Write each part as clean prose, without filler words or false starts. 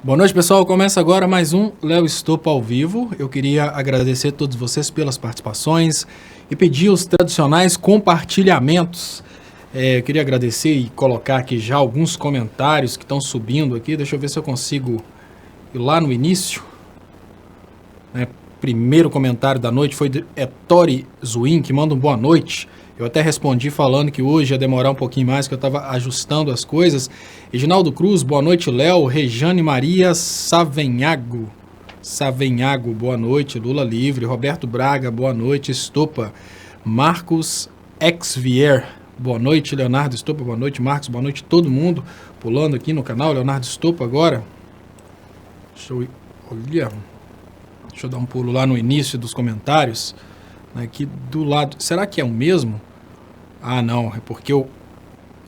Boa noite, pessoal. Começa agora mais um Léo Stoppa ao vivo. Eu queria agradecer a todos vocês pelas participações e pedir os tradicionais compartilhamentos. Eu queria agradecer e colocar aqui já alguns comentários que estão subindo aqui. Deixa eu ver se eu consigo ir lá no início. Primeiro comentário da noite foi de Ettore Zuin, que manda um boa noite. Eu até respondi falando que hoje ia demorar um pouquinho mais, que eu estava ajustando as coisas. Reginaldo Cruz, boa noite, Léo. Rejane Maria Savenhago, boa noite. Lula Livre. Roberto Braga, boa noite. Stoppa. Marcos Exvier, boa noite. Leonardo Stoppa, boa noite. Marcos, boa noite. Todo mundo pulando aqui no canal. Leonardo Stoppa agora. Deixa eu dar um pulo lá no início dos comentários. Aqui do lado, será que é o mesmo? Ah, não, é porque o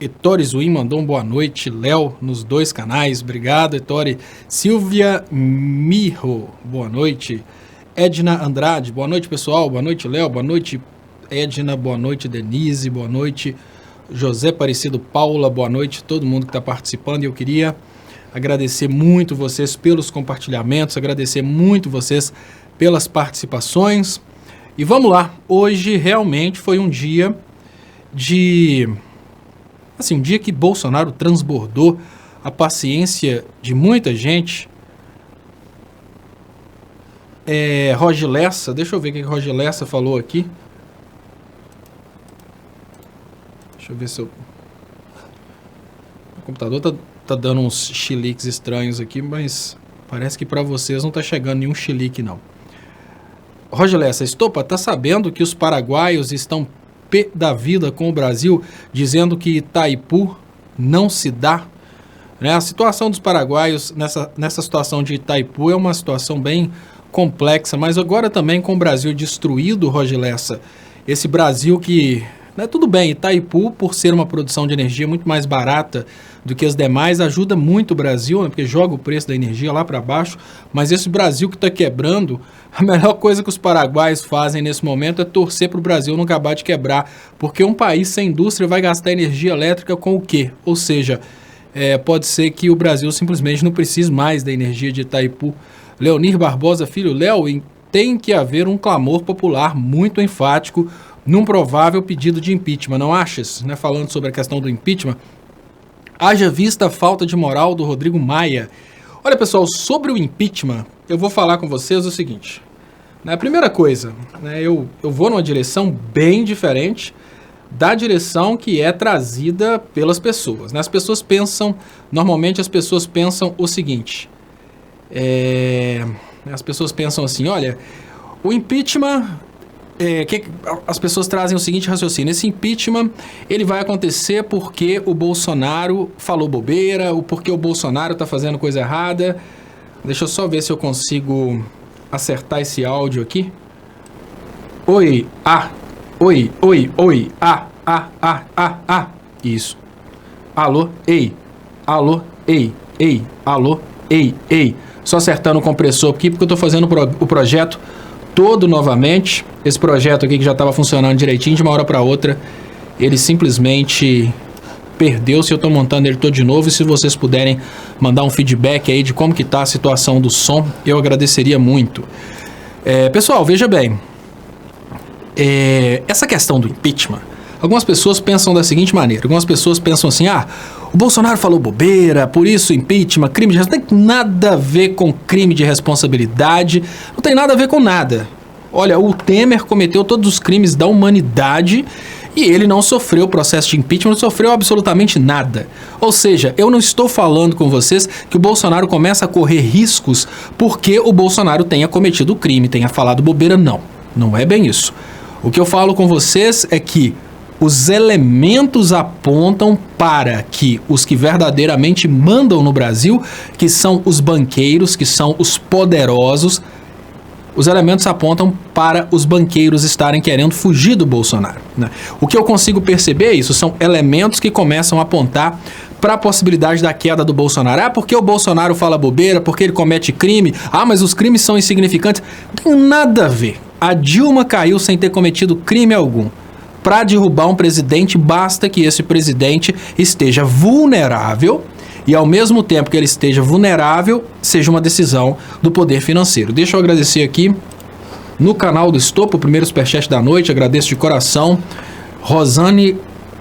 Ettore Zuin mandou um boa noite, Léo, nos dois canais. Obrigado, Ettore. Silvia Mirro, boa noite. Edna Andrade, boa noite, pessoal. Boa noite, Léo. Boa noite, Edna. Boa noite, Denise. Boa noite, José Aparecido Paula. Boa noite, todo mundo que está participando. E eu queria agradecer muito vocês pelos compartilhamentos, agradecer muito vocês pelas participações. E vamos lá, hoje realmente foi um dia um dia que Bolsonaro transbordou a paciência de muita gente. Roger Lessa, deixa eu ver o que Roger Lessa falou aqui. Deixa eu ver se o computador tá dando uns chiliques estranhos aqui, mas parece que para vocês não tá chegando nenhum chilique não. Roger Lessa, Stoppa, tá sabendo que os paraguaios estão pé da vida com o Brasil, dizendo que Itaipu não se dá? A situação dos paraguaios nessa situação de Itaipu é uma situação bem complexa, mas agora também com o Brasil destruído, Roger Lessa, esse Brasil que... tudo bem, Itaipu, por ser uma produção de energia muito mais barata do que as demais, ajuda muito o Brasil, porque joga o preço da energia lá para baixo, mas esse Brasil que está quebrando, a melhor coisa que os paraguaios fazem nesse momento é torcer para o Brasil não acabar de quebrar, porque um país sem indústria vai gastar energia elétrica com o quê? Ou seja, pode ser que o Brasil simplesmente não precise mais da energia de Itaipu. Leonir Barbosa Filho, Léo, tem que haver um clamor popular muito enfático num provável pedido de impeachment, não achas? Falando sobre a questão do impeachment, haja vista a falta de moral do Rodrigo Maia. Olha, pessoal, sobre o impeachment, eu vou falar com vocês o seguinte. A primeira coisa, eu vou numa direção bem diferente da direção que é trazida pelas pessoas. As pessoas pensam, normalmente as pessoas pensam o seguinte, as pessoas pensam assim, olha, o impeachment... as pessoas trazem o seguinte raciocínio: esse impeachment ele vai acontecer porque o Bolsonaro falou bobeira, ou porque o Bolsonaro está fazendo coisa errada. Deixa eu só ver se eu consigo acertar esse áudio aqui. Oi, isso. Alô, ei, alô, ei, alô, ei. Só acertando o compressor aqui porque eu estou fazendo o projeto todo novamente. Esse projeto aqui que já estava funcionando direitinho, de uma hora para outra, ele simplesmente perdeu-se. Eu estou montando ele todo de novo, e se vocês puderem mandar um feedback aí de como que está a situação do som, eu agradeceria muito. Pessoal, veja bem, essa questão do impeachment, algumas pessoas pensam da seguinte maneira, algumas pessoas pensam assim, o Bolsonaro falou bobeira, por isso impeachment, crime de responsabilidade. Não tem nada a ver com crime de responsabilidade, não tem nada a ver com nada. Olha, o Temer cometeu todos os crimes da humanidade e ele não sofreu processo de impeachment, não sofreu absolutamente nada. Ou seja, eu não estou falando com vocês que o Bolsonaro começa a correr riscos porque o Bolsonaro tenha cometido o crime, tenha falado bobeira, não. Não é bem isso. O que eu falo com vocês é que os elementos apontam para que os que verdadeiramente mandam no Brasil, que são os banqueiros, que são os poderosos, os elementos apontam para os banqueiros estarem querendo fugir do Bolsonaro. O que eu consigo perceber é isso, são elementos que começam a apontar para a possibilidade da queda do Bolsonaro. Porque o Bolsonaro fala bobeira, porque ele comete crime, mas os crimes são insignificantes. Não tem nada a ver. A Dilma caiu sem ter cometido crime algum. Para derrubar um presidente, basta que esse presidente esteja vulnerável e ao mesmo tempo que ele esteja vulnerável, seja uma decisão do poder financeiro. Deixa eu agradecer aqui no canal do Estopa, o primeiro superchat da noite, agradeço de coração, Rosane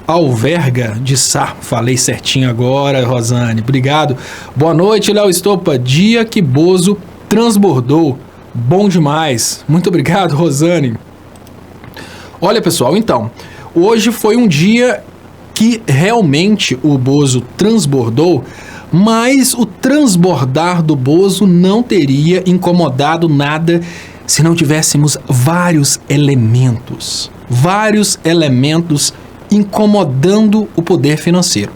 Alverga de Sá, falei certinho agora, Rosane, obrigado. Boa noite, Léo Estopa, dia que Bozo transbordou, bom demais, muito obrigado, Rosane. Olha, pessoal, então, hoje foi um dia que realmente o Bozo transbordou, mas o transbordar do Bozo não teria incomodado nada se não tivéssemos vários elementos incomodando o poder financeiro.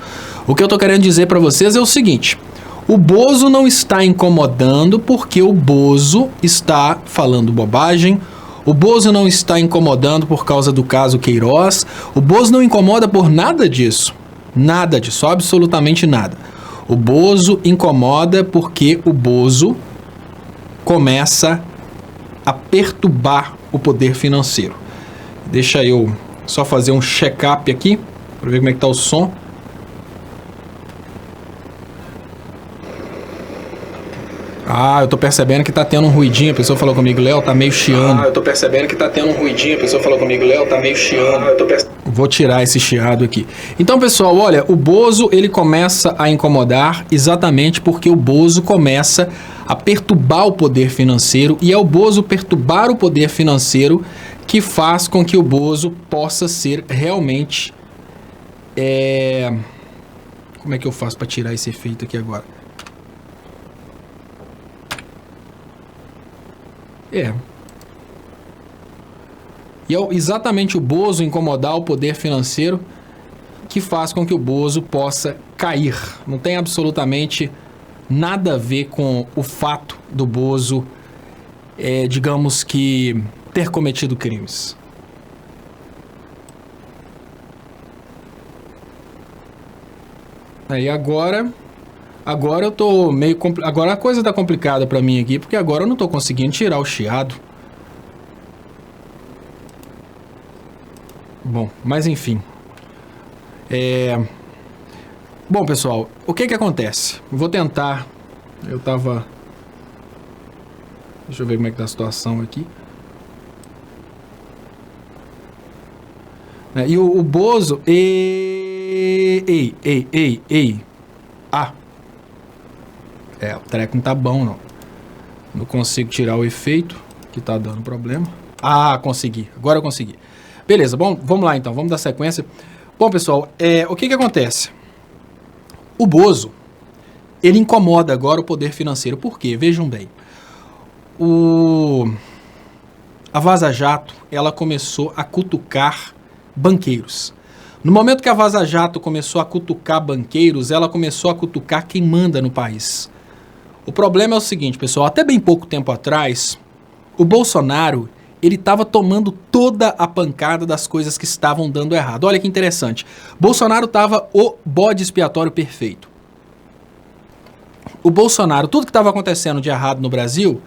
O que eu estou querendo dizer para vocês é o seguinte: o Bozo não está incomodando porque o Bozo está falando bobagem, o Bozo não está incomodando por causa do caso Queiroz, o Bozo não incomoda por nada disso, absolutamente nada. O Bozo incomoda porque o Bozo começa a perturbar o poder financeiro. Deixa eu só fazer um check-up aqui para ver como é que tá o som. Ah, eu tô percebendo que tá tendo um ruidinho, a pessoa falou comigo, Léo, tá meio chiando. Vou tirar esse chiado aqui. Então, pessoal, olha, o Bozo, ele começa a incomodar exatamente porque o Bozo começa a perturbar o poder financeiro, e é o Bozo perturbar o poder financeiro que faz com que o Bozo possa ser realmente... Como é que eu faço para tirar esse efeito aqui agora? E é exatamente o Bozo incomodar o poder financeiro que faz com que o Bozo possa cair. Não tem absolutamente nada a ver com o fato do Bozo, digamos que, ter cometido crimes. Aí agora eu tô meio... Agora a coisa tá complicada pra mim aqui, porque agora eu não tô conseguindo tirar o chiado. Bom, mas enfim. Bom, pessoal, o que acontece? Vou tentar... Deixa eu ver como é que tá a situação aqui. E o Bozo... Ei. O treco não tá bom, não. Não consigo tirar o efeito, que tá dando problema. Ah, consegui. Agora eu consegui. Beleza, bom, vamos lá então, vamos dar sequência. Bom, pessoal, o que acontece? O Bozo, ele incomoda agora o poder financeiro. Por quê? Vejam bem. A Vaza Jato, ela começou a cutucar banqueiros. No momento que a Vaza Jato começou a cutucar banqueiros, ela começou a cutucar quem manda no país. O problema é o seguinte, pessoal, até bem pouco tempo atrás, o Bolsonaro, ele estava tomando toda a pancada das coisas que estavam dando errado. Olha que interessante. Bolsonaro estava o bode expiatório perfeito. O Bolsonaro, tudo que estava acontecendo de errado no Brasil,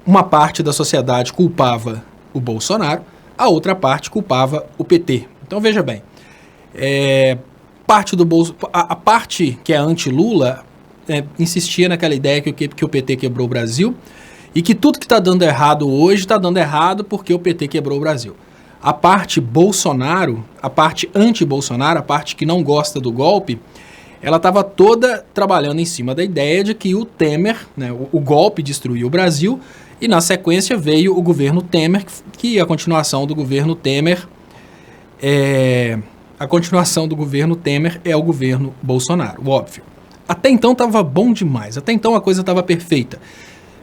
uma parte da sociedade culpava o Bolsonaro, a outra parte culpava o PT. Então veja bem, a parte que é anti-Lula insistia naquela ideia que o PT quebrou o Brasil e que tudo que está dando errado hoje está dando errado porque o PT quebrou o Brasil. A parte Bolsonaro, a parte anti-Bolsonaro, a parte que não gosta do golpe, ela estava toda trabalhando em cima da ideia de que o Temer, né, o golpe destruiu o Brasil, e na sequência veio o governo Temer, que a continuação do governo Temer a continuação do governo Temer é o governo Bolsonaro, óbvio. Até então estava bom demais, até então a coisa estava perfeita.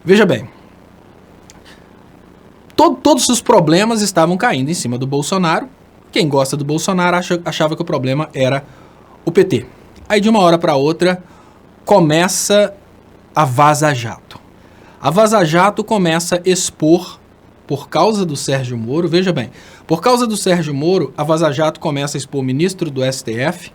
Veja bem, todos os problemas estavam caindo em cima do Bolsonaro. Quem gosta do Bolsonaro achava que o problema era o PT. Aí de uma hora para outra começa a Vaza Jato. A Vaza Jato começa a expor, por causa do Sérgio Moro, veja bem, por causa do Sérgio Moro, a Vaza Jato começa a expor o ministro do STF,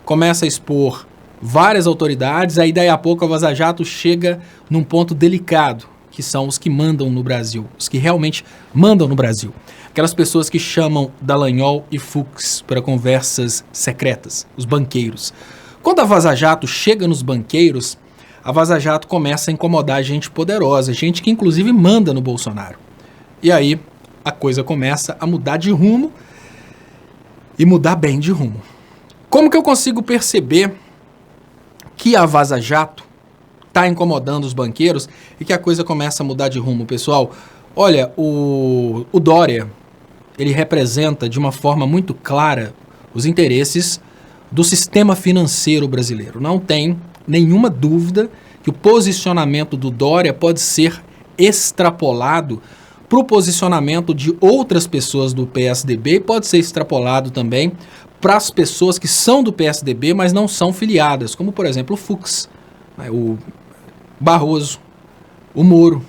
começa a expor várias autoridades, aí daí a pouco a Vaza Jato chega num ponto delicado, que são os que mandam no Brasil, os que realmente mandam no Brasil. Aquelas pessoas que chamam Dallagnol e Fux para conversas secretas, os banqueiros. Quando a Vaza Jato chega nos banqueiros, a Vaza Jato começa a incomodar gente poderosa, gente que inclusive manda no Bolsonaro. E aí a coisa começa a mudar de rumo e mudar bem de rumo. Como que eu consigo perceber que a Vaza Jato está incomodando os banqueiros e que a coisa começa a mudar de rumo, pessoal? Olha, o Dória, ele representa de uma forma muito clara os interesses do sistema financeiro brasileiro. Não tem nenhuma dúvida que o posicionamento do Dória pode ser extrapolado para o posicionamento de outras pessoas do PSDB e pode ser extrapolado também para as pessoas que são do PSDB, mas não são filiadas, como, por exemplo, o Fux, o Barroso, o Moro,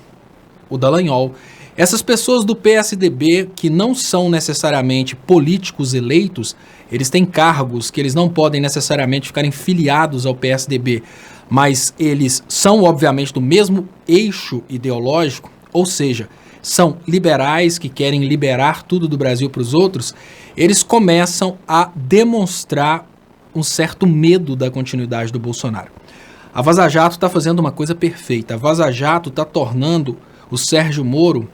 o Dallagnol. Essas pessoas do PSDB que não são necessariamente políticos eleitos, eles têm cargos que eles não podem necessariamente ficarem filiados ao PSDB, mas eles são, obviamente, do mesmo eixo ideológico, ou seja, são liberais que querem liberar tudo do Brasil para os outros. Eles começam a demonstrar um certo medo da continuidade do Bolsonaro. A Vaza Jato está fazendo uma coisa perfeita. A Vaza Jato está tornando o Sérgio Moro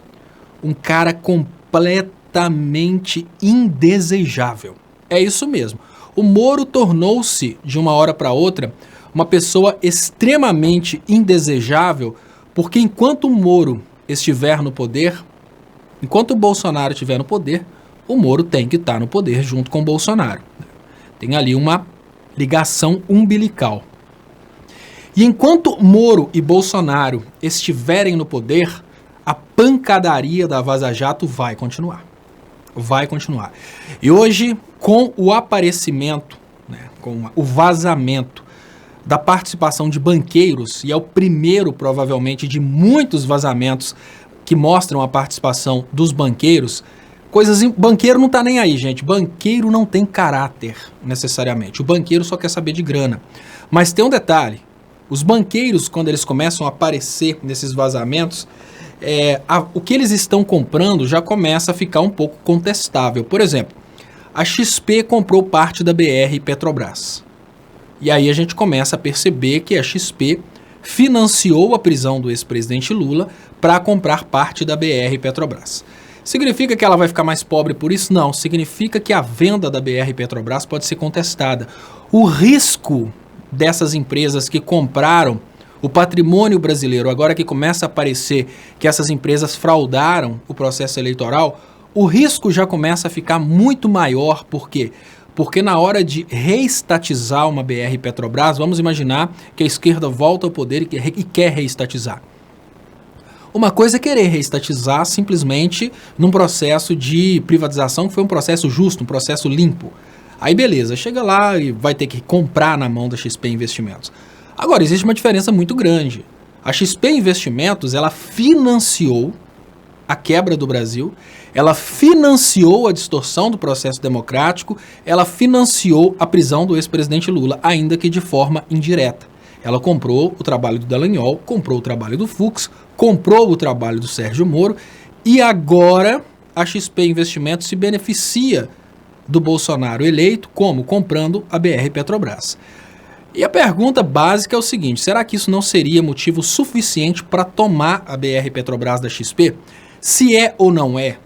um cara completamente indesejável. É isso mesmo. O Moro tornou-se, de uma hora para outra, uma pessoa extremamente indesejável, porque enquanto o Moro estiver no poder, enquanto o Bolsonaro estiver no poder, o Moro tem que estar no poder junto com o Bolsonaro. Tem ali uma ligação umbilical. E enquanto Moro e Bolsonaro estiverem no poder, a pancadaria da Vaza Jato vai continuar. Vai continuar. E hoje, com o aparecimento, com o vazamento da participação de banqueiros, e é o primeiro, provavelmente, de muitos vazamentos que mostram a participação dos banqueiros, banqueiro não está nem aí, gente. Banqueiro não tem caráter, necessariamente. O banqueiro só quer saber de grana. Mas tem um detalhe. Os banqueiros, quando eles começam a aparecer nesses vazamentos, o que eles estão comprando já começa a ficar um pouco contestável. Por exemplo, a XP comprou parte da BR Petrobras. E aí a gente começa a perceber que a XP financiou a prisão do ex-presidente Lula para comprar parte da BR Petrobras. Significa que ela vai ficar mais pobre por isso? Não. Significa que a venda da BR Petrobras pode ser contestada. O risco dessas empresas que compraram o patrimônio brasileiro, agora que começa a aparecer que essas empresas fraudaram o processo eleitoral, o risco já começa a ficar muito maior. Por quê? Porque na hora de reestatizar uma BR Petrobras, vamos imaginar que a esquerda volta ao poder e quer reestatizar. Uma coisa é querer reestatizar simplesmente num processo de privatização que foi um processo justo, um processo limpo. Aí beleza, chega lá e vai ter que comprar na mão da XP Investimentos. Agora, existe uma diferença muito grande. A XP Investimentos, ela financiou a quebra do Brasil, ela financiou a distorção do processo democrático, ela financiou a prisão do ex-presidente Lula, ainda que de forma indireta. Ela comprou o trabalho do Dallagnol, comprou o trabalho do Fux, comprou o trabalho do Sérgio Moro e agora a XP Investimentos se beneficia do Bolsonaro eleito, como? Comprando a BR Petrobras. E a pergunta básica é o seguinte: será que isso não seria motivo suficiente para tomar a BR Petrobras da XP? Se é ou não é,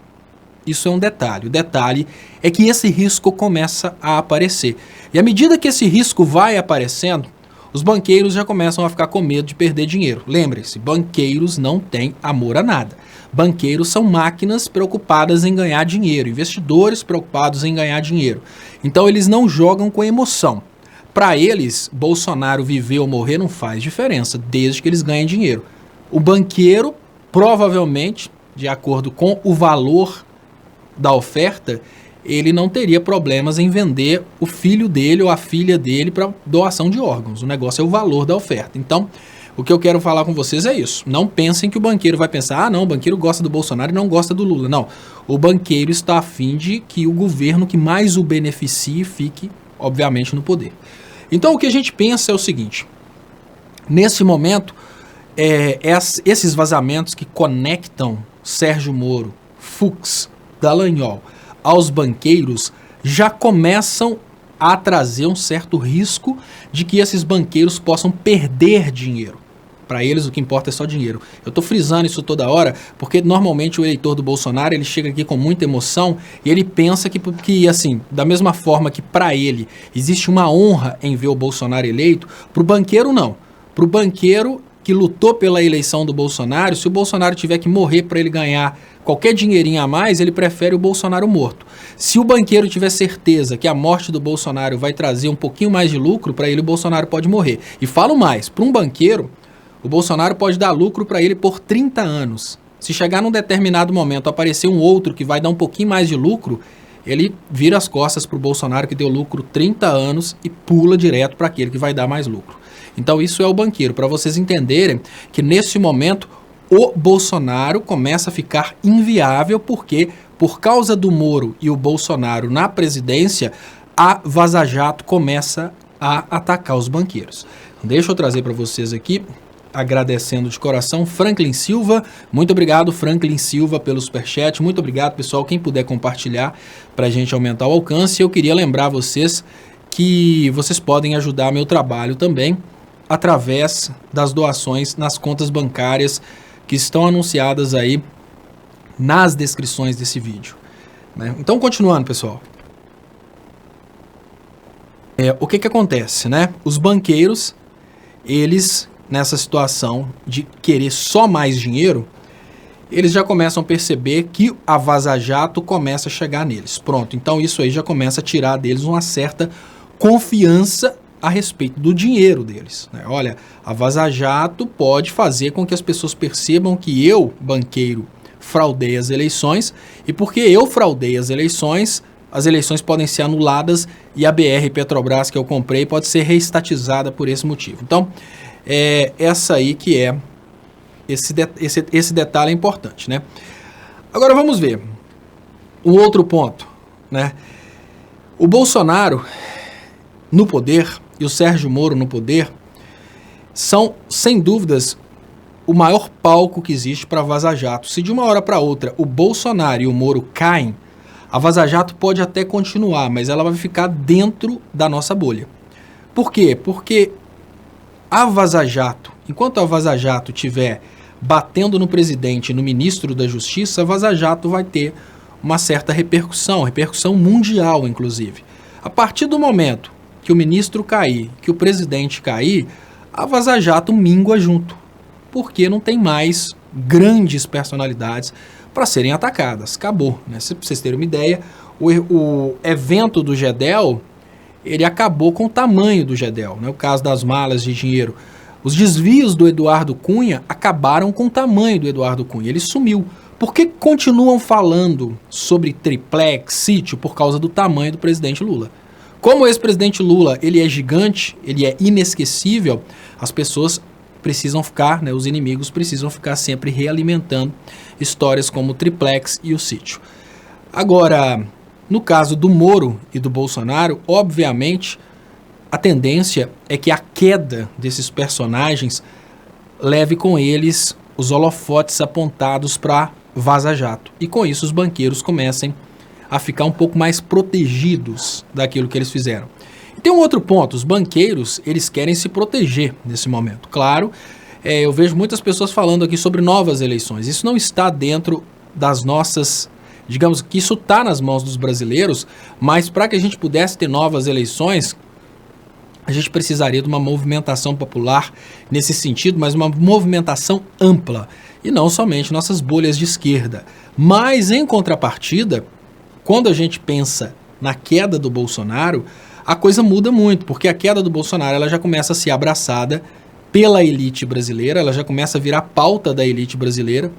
isso é um detalhe. O detalhe é que esse risco começa a aparecer. E à medida que esse risco vai aparecendo, os banqueiros já começam a ficar com medo de perder dinheiro. Lembre-se, banqueiros não têm amor a nada. Banqueiros são máquinas preocupadas em ganhar dinheiro, investidores preocupados em ganhar dinheiro. Então eles não jogam com emoção. Para eles, Bolsonaro viver ou morrer não faz diferença, desde que eles ganhem dinheiro. O banqueiro, provavelmente, de acordo com o valor da oferta, ele não teria problemas em vender o filho dele ou a filha dele para doação de órgãos. O negócio é o valor da oferta. Então, o que eu quero falar com vocês é isso. Não pensem que o banqueiro vai pensar, não, o banqueiro gosta do Bolsonaro e não gosta do Lula. Não, o banqueiro está a fim de que o governo que mais o beneficie fique, obviamente, no poder. Então, o que a gente pensa é o seguinte: nesse momento, esses vazamentos que conectam Sérgio Moro, Fux, Dallagnol aos banqueiros já começam a trazer um certo risco de que esses banqueiros possam perder dinheiro. Para eles o que importa é só dinheiro. Eu estou frisando isso toda hora porque normalmente o eleitor do Bolsonaro ele chega aqui com muita emoção e ele pensa que assim, da mesma forma que para ele existe uma honra em ver o Bolsonaro eleito, para o banqueiro não. Para o banqueiro que lutou pela eleição do Bolsonaro, se o Bolsonaro tiver que morrer para ele ganhar qualquer dinheirinho a mais, ele prefere o Bolsonaro morto. Se o banqueiro tiver certeza que a morte do Bolsonaro vai trazer um pouquinho mais de lucro, para ele o Bolsonaro pode morrer. E falo mais, para um banqueiro, o Bolsonaro pode dar lucro para ele por 30 anos. Se chegar num determinado momento aparecer um outro que vai dar um pouquinho mais de lucro, ele vira as costas para o Bolsonaro que deu lucro 30 anos e pula direto para aquele que vai dar mais lucro. Então isso é o banqueiro, para vocês entenderem que nesse momento o Bolsonaro começa a ficar inviável porque por causa do Moro e o Bolsonaro na presidência, a Vaza Jato começa a atacar os banqueiros. Deixa eu trazer para vocês aqui, agradecendo de coração, Franklin Silva. Muito obrigado, Franklin Silva, pelo superchat. Muito obrigado, pessoal. Quem puder compartilhar para a gente aumentar o alcance. Eu queria lembrar vocês que vocês podem ajudar meu trabalho também através das doações nas contas bancárias que estão anunciadas aí nas descrições desse vídeo. Né? Então, continuando, pessoal. O que acontece, né? Os banqueiros, eles, nessa situação de querer só mais dinheiro, eles já começam a perceber que a Vaza Jato começa a chegar neles. Pronto, então isso aí já começa a tirar deles uma certa confiança a respeito do dinheiro deles. Né? Olha, a Vaza Jato pode fazer com que as pessoas percebam que eu, banqueiro, fraudei as eleições, e porque eu fraudei as eleições podem ser anuladas e a BR Petrobras que eu comprei pode ser reestatizada por esse motivo. Então, essa aí que é, esse detalhe é importante, né? Agora vamos ver um outro ponto, né? O Bolsonaro no poder e o Sérgio Moro no poder são, sem dúvidas, o maior palco que existe para Vaza Jato. Se de uma hora para outra o Bolsonaro e o Moro caem, a Vaza Jato pode até continuar, mas ela vai ficar dentro da nossa bolha. Por quê? Porque a Vaza Jato, enquanto a Vaza Jato estiver batendo no presidente e no ministro da Justiça, a Vaza Jato vai ter uma certa repercussão mundial, inclusive. A partir do momento que o ministro cair, que o presidente cair, a Vaza Jato mingua junto, porque não tem mais grandes personalidades para serem atacadas. Acabou, né? Se vocês terem uma ideia, o evento do Gedel, ele acabou com o tamanho do Gedel, né? O caso das malas de dinheiro. Os desvios do Eduardo Cunha acabaram com o tamanho do Eduardo Cunha, ele sumiu. Por que continuam falando sobre triplex, sítio? Por causa do tamanho do presidente Lula. Como o ex-presidente Lula, ele é gigante, ele é inesquecível, as pessoas precisam ficar, né, os inimigos precisam ficar sempre realimentando histórias como o triplex e o sítio. Agora, no caso do Moro e do Bolsonaro, obviamente, a tendência é que a queda desses personagens leve com eles os holofotes apontados para Vaza Jato. E com isso os banqueiros comecem a ficar um pouco mais protegidos daquilo que eles fizeram. E tem um outro ponto, os banqueiros, eles querem se proteger nesse momento. Claro, eu vejo muitas pessoas falando aqui sobre novas eleições. Isso não está dentro das nossas, digamos que isso está nas mãos dos brasileiros, mas para que a gente pudesse ter novas eleições, a gente precisaria de uma movimentação popular nesse sentido, mas uma movimentação ampla, e não somente nossas bolhas de esquerda. Mas, em contrapartida, quando a gente pensa na queda do Bolsonaro, a coisa muda muito, porque a queda do Bolsonaro ela já começa a ser abraçada pela elite brasileira, ela já começa a virar pauta da elite brasileira,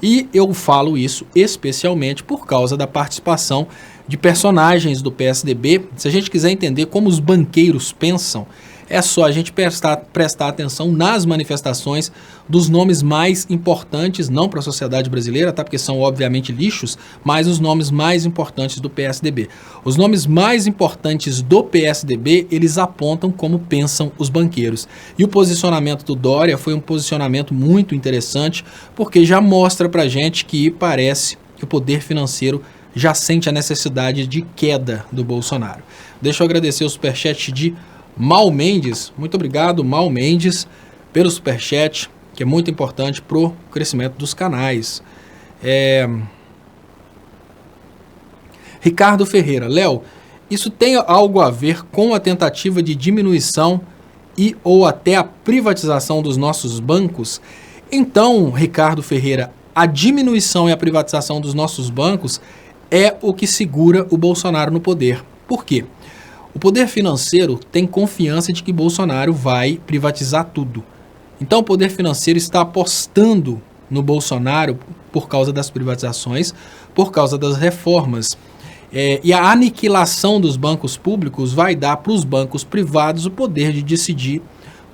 e eu falo isso especialmente por causa da participação de personagens do PSDB. Se a gente quiser entender como os banqueiros pensam, é só a gente prestar atenção nas manifestações dos nomes mais importantes, não para a sociedade brasileira, tá? Porque são obviamente lixos, mas os nomes mais importantes do PSDB. Os nomes mais importantes do PSDB, eles apontam como pensam os banqueiros. E o posicionamento do Dória foi um posicionamento muito interessante, porque já mostra pra gente que parece que o poder financeiro já sente a necessidade de queda do Bolsonaro. Deixa eu agradecer o superchat de Mal Mendes. Muito obrigado, Mal Mendes, pelo superchat, que é muito importante para o crescimento dos canais. Ricardo Ferreira. Léo, isso tem algo a ver com a tentativa de diminuição e ou até a privatização dos nossos bancos? Então, Ricardo Ferreira, a diminuição e a privatização dos nossos bancos é o que segura o Bolsonaro no poder. Por quê? O poder financeiro tem confiança de que Bolsonaro vai privatizar tudo. Então o poder financeiro está apostando no Bolsonaro por causa das privatizações, por causa das reformas. E a aniquilação dos bancos públicos vai dar para os bancos privados o poder de decidir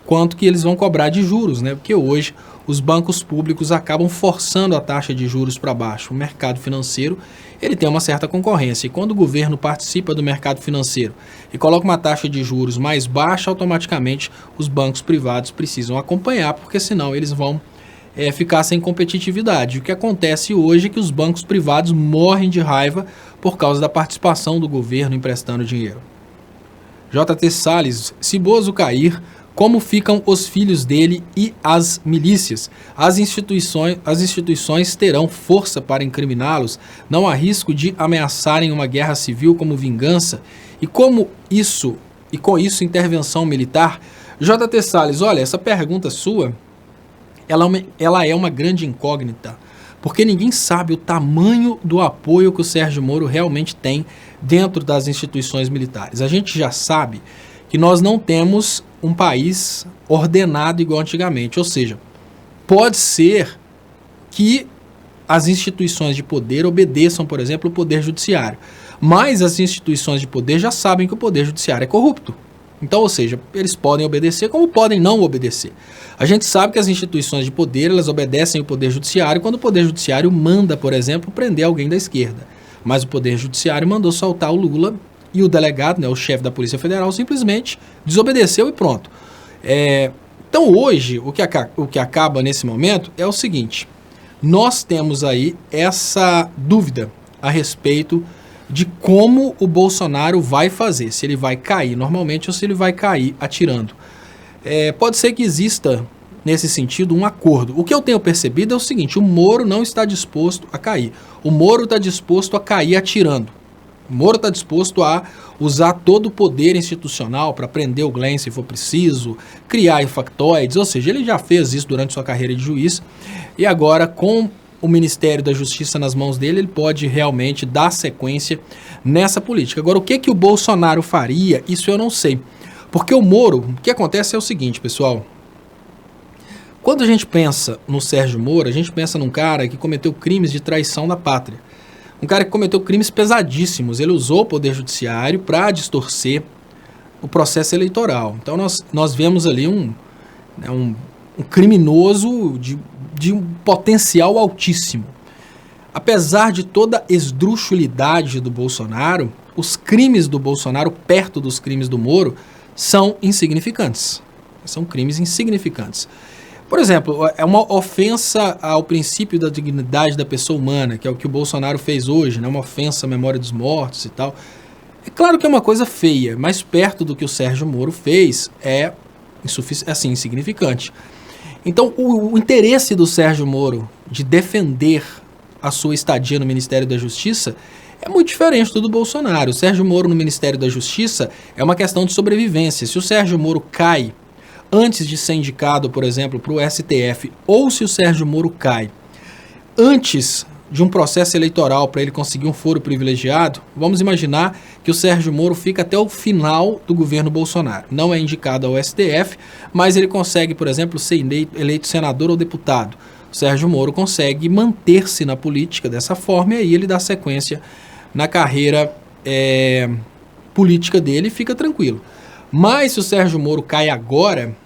quanto que eles vão cobrar de juros, né? Porque hoje os bancos públicos acabam forçando a taxa de juros para baixo. O mercado financeiro ele tem uma certa concorrência, e quando o governo participa do mercado financeiro e coloca uma taxa de juros mais baixa, automaticamente os bancos privados precisam acompanhar, porque senão eles vão ficar sem competitividade. O que acontece hoje é que os bancos privados morrem de raiva por causa da participação do governo emprestando dinheiro. JT Salles, se Bozo cair, como ficam os filhos dele e as milícias? As instituições terão força para incriminá-los? Não há risco de ameaçarem uma guerra civil como vingança? E com isso intervenção militar? JT Salles, olha, essa pergunta sua, ela é uma grande incógnita, porque ninguém sabe o tamanho do apoio que o Sérgio Moro realmente tem dentro das instituições militares. A gente já sabe que nós não temos um país ordenado igual antigamente, ou seja, pode ser que as instituições de poder obedeçam, por exemplo, o poder judiciário, mas as instituições de poder já sabem que o poder judiciário é corrupto. Então, ou seja, eles podem obedecer como podem não obedecer. A gente sabe que as instituições de poder, elas obedecem o poder judiciário quando o poder judiciário manda, por exemplo, prender alguém da esquerda. Mas o poder judiciário mandou soltar o Lula e o delegado, né, o chefe da Polícia Federal, simplesmente desobedeceu e pronto. Então hoje, o que acaba nesse momento é o seguinte: nós temos aí essa dúvida a respeito de como o Bolsonaro vai fazer, se ele vai cair normalmente ou se ele vai cair atirando. Pode ser que exista, nesse sentido, um acordo. O que eu tenho percebido é o seguinte: o Moro não está disposto a cair. O Moro está disposto a cair atirando. O Moro está disposto a usar todo o poder institucional para prender o Glenn se for preciso, criar factoides, ou seja, ele já fez isso durante sua carreira de juiz, e agora com o Ministério da Justiça nas mãos dele, ele pode realmente dar sequência nessa política. Agora, o que o Bolsonaro faria, isso eu não sei. Porque o Moro, o que acontece é o seguinte, pessoal: quando a gente pensa no Sérgio Moro, a gente pensa num cara que cometeu crimes de traição da pátria. Um cara que cometeu crimes pesadíssimos. Ele usou o poder judiciário para distorcer o processo eleitoral. Então nós vemos ali um criminoso de um potencial altíssimo. Apesar de toda a esdrúxulidade do Bolsonaro, os crimes do Bolsonaro, perto dos crimes do Moro, são insignificantes. São crimes insignificantes. Por exemplo, é uma ofensa ao princípio da dignidade da pessoa humana, que é o que o Bolsonaro fez hoje, né? Uma ofensa à memória dos mortos e tal. É claro que é uma coisa feia, mas perto do que o Sérgio Moro fez é insignificante. Então, o interesse do Sérgio Moro de defender a sua estadia no Ministério da Justiça é muito diferente do Bolsonaro. O Sérgio Moro no Ministério da Justiça é uma questão de sobrevivência. Se o Sérgio Moro cai antes de ser indicado, por exemplo, para o STF, ou se o Sérgio Moro cai antes de um processo eleitoral para ele conseguir um foro privilegiado, vamos imaginar que o Sérgio Moro fica até o final do governo Bolsonaro. Não é indicado ao STF, mas ele consegue, por exemplo, ser eleito senador ou deputado. O Sérgio Moro consegue manter-se na política dessa forma e aí ele dá sequência na carreira política dele e fica tranquilo. Mas se o Sérgio Moro cai agora,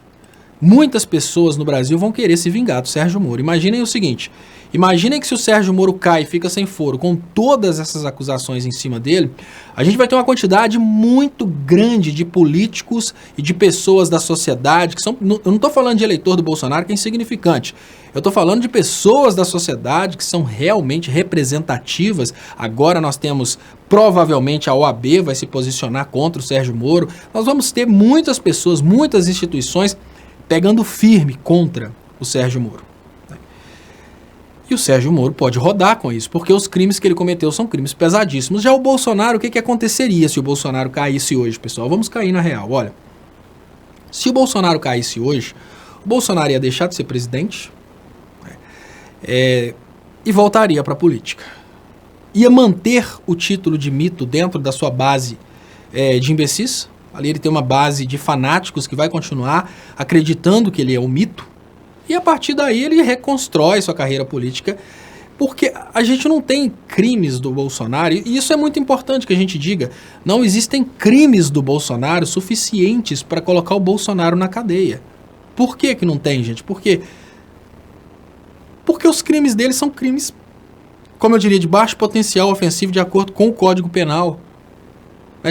muitas pessoas no Brasil vão querer se vingar do Sérgio Moro. Imaginem o seguinte, imaginem que se o Sérgio Moro cai e fica sem foro com todas essas acusações em cima dele, a gente vai ter uma quantidade muito grande de políticos e de pessoas da sociedade, que são, eu não estou falando de eleitor do Bolsonaro, que é insignificante, eu estou falando de pessoas da sociedade que são realmente representativas. Agora nós temos, provavelmente a OAB vai se posicionar contra o Sérgio Moro, nós vamos ter muitas pessoas, muitas instituições pegando firme contra o Sérgio Moro. E o Sérgio Moro pode rodar com isso, porque os crimes que ele cometeu são crimes pesadíssimos. Já o Bolsonaro, o que aconteceria se o Bolsonaro caísse hoje, pessoal? Vamos cair na real, olha. Se o Bolsonaro caísse hoje, o Bolsonaro ia deixar de ser presidente e voltaria para a política. Ia manter o título de mito dentro da sua base de imbecis. Ali ele tem uma base de fanáticos que vai continuar acreditando que ele é um mito. E a partir daí ele reconstrói sua carreira política, porque a gente não tem crimes do Bolsonaro, e isso é muito importante que a gente diga, não existem crimes do Bolsonaro suficientes para colocar o Bolsonaro na cadeia. Por que não tem, gente? Porque os crimes dele são crimes, como eu diria, de baixo potencial ofensivo de acordo com o Código Penal.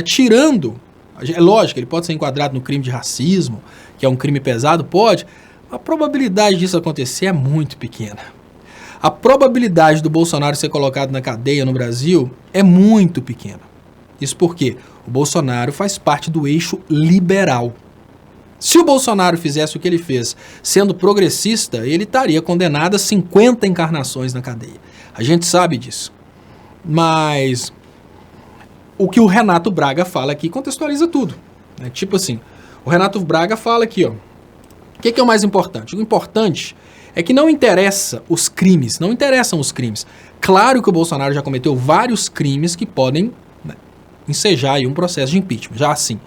Tirando, é lógico, ele pode ser enquadrado no crime de racismo, que é um crime pesado, pode. A probabilidade disso acontecer é muito pequena. A probabilidade do Bolsonaro ser colocado na cadeia no Brasil é muito pequena. Isso porque o Bolsonaro faz parte do eixo liberal. Se o Bolsonaro fizesse o que ele fez, sendo progressista, ele estaria condenado a 50 encarnações na cadeia. A gente sabe disso. Mas o que o Renato Braga fala aqui contextualiza tudo. Tipo assim, o Renato Braga fala aqui, ó. O que é o mais importante? O importante é que não interessam os crimes. Claro que o Bolsonaro já cometeu vários crimes que podem ensejar aí um processo de impeachment, já assim.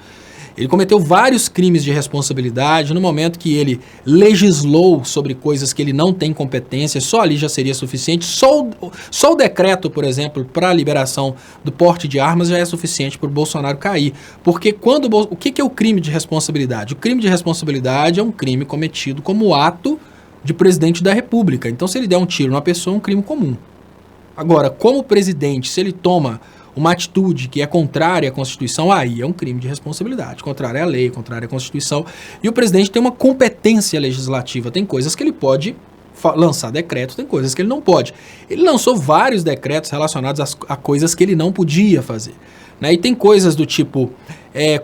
Ele cometeu vários crimes de responsabilidade no momento que ele legislou sobre coisas que ele não tem competência, só ali já seria suficiente. Só o decreto, por exemplo, para a liberação do porte de armas já é suficiente para o Bolsonaro cair. Porque o que é o crime de responsabilidade? O crime de responsabilidade é um crime cometido como ato de presidente da República. Então, se ele der um tiro numa pessoa, é um crime comum. Agora, como presidente, se ele toma uma atitude que é contrária à Constituição, aí é um crime de responsabilidade, contrária à lei, contrária à Constituição. E o presidente tem uma competência legislativa, tem coisas que ele pode lançar decretos, tem coisas que ele não pode. Ele lançou vários decretos relacionados a coisas que ele não podia fazer. E tem coisas do tipo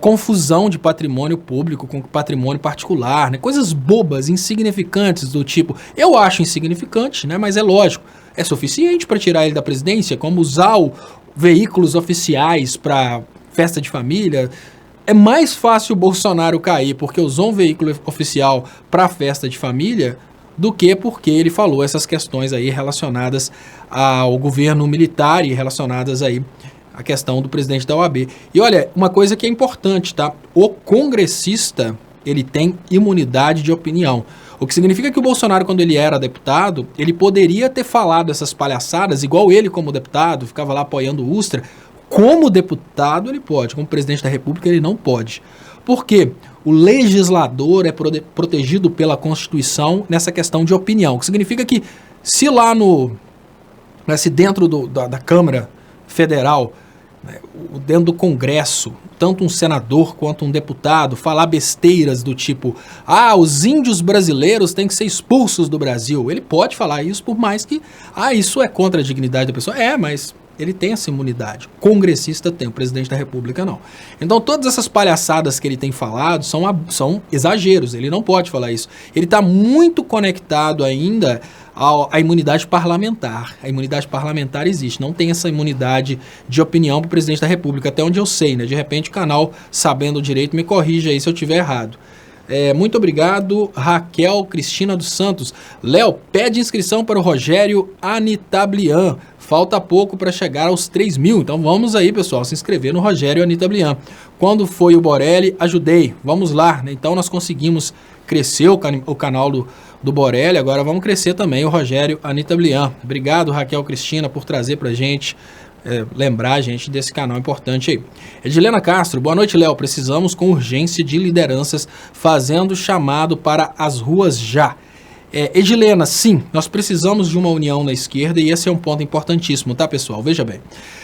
confusão de patrimônio público com patrimônio particular, coisas bobas, insignificantes do tipo, eu acho insignificante, mas é lógico, é suficiente para tirar ele da presidência, como usar veículos oficiais para festa de família. É mais fácil o Bolsonaro cair porque usou um veículo oficial para festa de família do que porque ele falou essas questões aí relacionadas ao governo militar e relacionadas aí à questão do presidente da OAB. E olha, uma coisa que é importante, tá? O congressista, ele tem imunidade de opinião. O que significa que o Bolsonaro, quando ele era deputado, ele poderia ter falado essas palhaçadas, igual ele como deputado, ficava lá apoiando o Ustra. Como deputado ele pode, como presidente da República ele não pode. Por quê? O legislador é protegido pela Constituição nessa questão de opinião, o que significa que se lá se dentro da Câmara Federal, dentro do Congresso, tanto um senador quanto um deputado falar besteiras do tipo, os índios brasileiros têm que ser expulsos do Brasil. Ele pode falar isso, por mais que, isso é contra a dignidade da pessoa. Mas ele tem essa imunidade. O congressista tem, o presidente da República não. Então todas essas palhaçadas que ele tem falado são exageros, ele não pode falar isso. Ele está muito conectado ainda à imunidade parlamentar. A imunidade parlamentar existe, não tem essa imunidade de opinião para o presidente da República, até onde eu sei, De repente o canal, sabendo direito, me corrija aí se eu estiver errado. Muito obrigado, Raquel Cristina dos Santos. Léo, pede inscrição para o Rogério Anitablian. Falta pouco para chegar aos 3.000. Então vamos aí, pessoal, se inscrever no Rogério Anitablian. Quando foi o Borelli, ajudei. Vamos lá, Então nós conseguimos crescer o canal do Borelli. Agora vamos crescer também o Rogério Anitablian. Obrigado, Raquel Cristina, por trazer para a gente lembrar a gente desse canal importante aí. Edilena Castro, boa noite, Léo. Precisamos com urgência de lideranças fazendo chamado para as ruas já. Edilena, sim, nós precisamos de uma união na esquerda e esse é um ponto importantíssimo, tá, pessoal? Veja bem,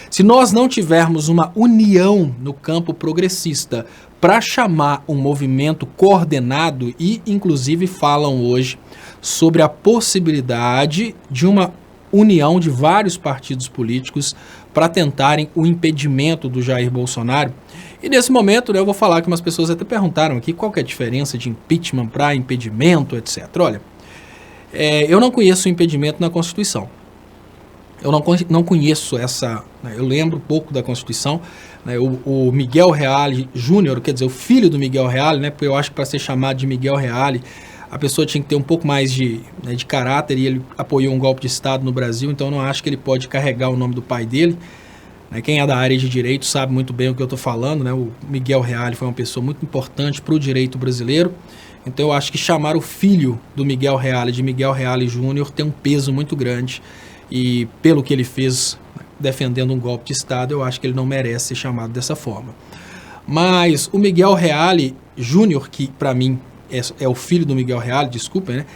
se nós não tivermos uma união no campo progressista para chamar um movimento coordenado e, inclusive, falam hoje sobre a possibilidade de uma união de vários partidos políticos para tentarem o impedimento do Jair Bolsonaro. E nesse momento, né, eu vou falar que umas pessoas até perguntaram aqui qual que é a diferença de impeachment para impedimento, etc. Olha, eu não conheço o impedimento na Constituição. Eu não conheço essa... Né, eu lembro pouco da Constituição. Né, o Miguel Reale Júnior, quer dizer, o filho do Miguel Reale, né, porque eu acho que para ser chamado de Miguel Reale, a pessoa tinha que ter um pouco mais de caráter e ele apoiou um golpe de Estado no Brasil, então eu não acho que ele pode carregar o nome do pai dele. Né, quem é da área de direito sabe muito bem o que eu estou falando, né, o Miguel Reale foi uma pessoa muito importante para o direito brasileiro, então eu acho que chamar o filho do Miguel Reale de Miguel Reale Júnior tem um peso muito grande e pelo que ele fez defendendo um golpe de Estado, eu acho que ele não merece ser chamado dessa forma. Mas o Miguel Reale Júnior, que para mim é o filho do Miguel Reale, desculpem, né?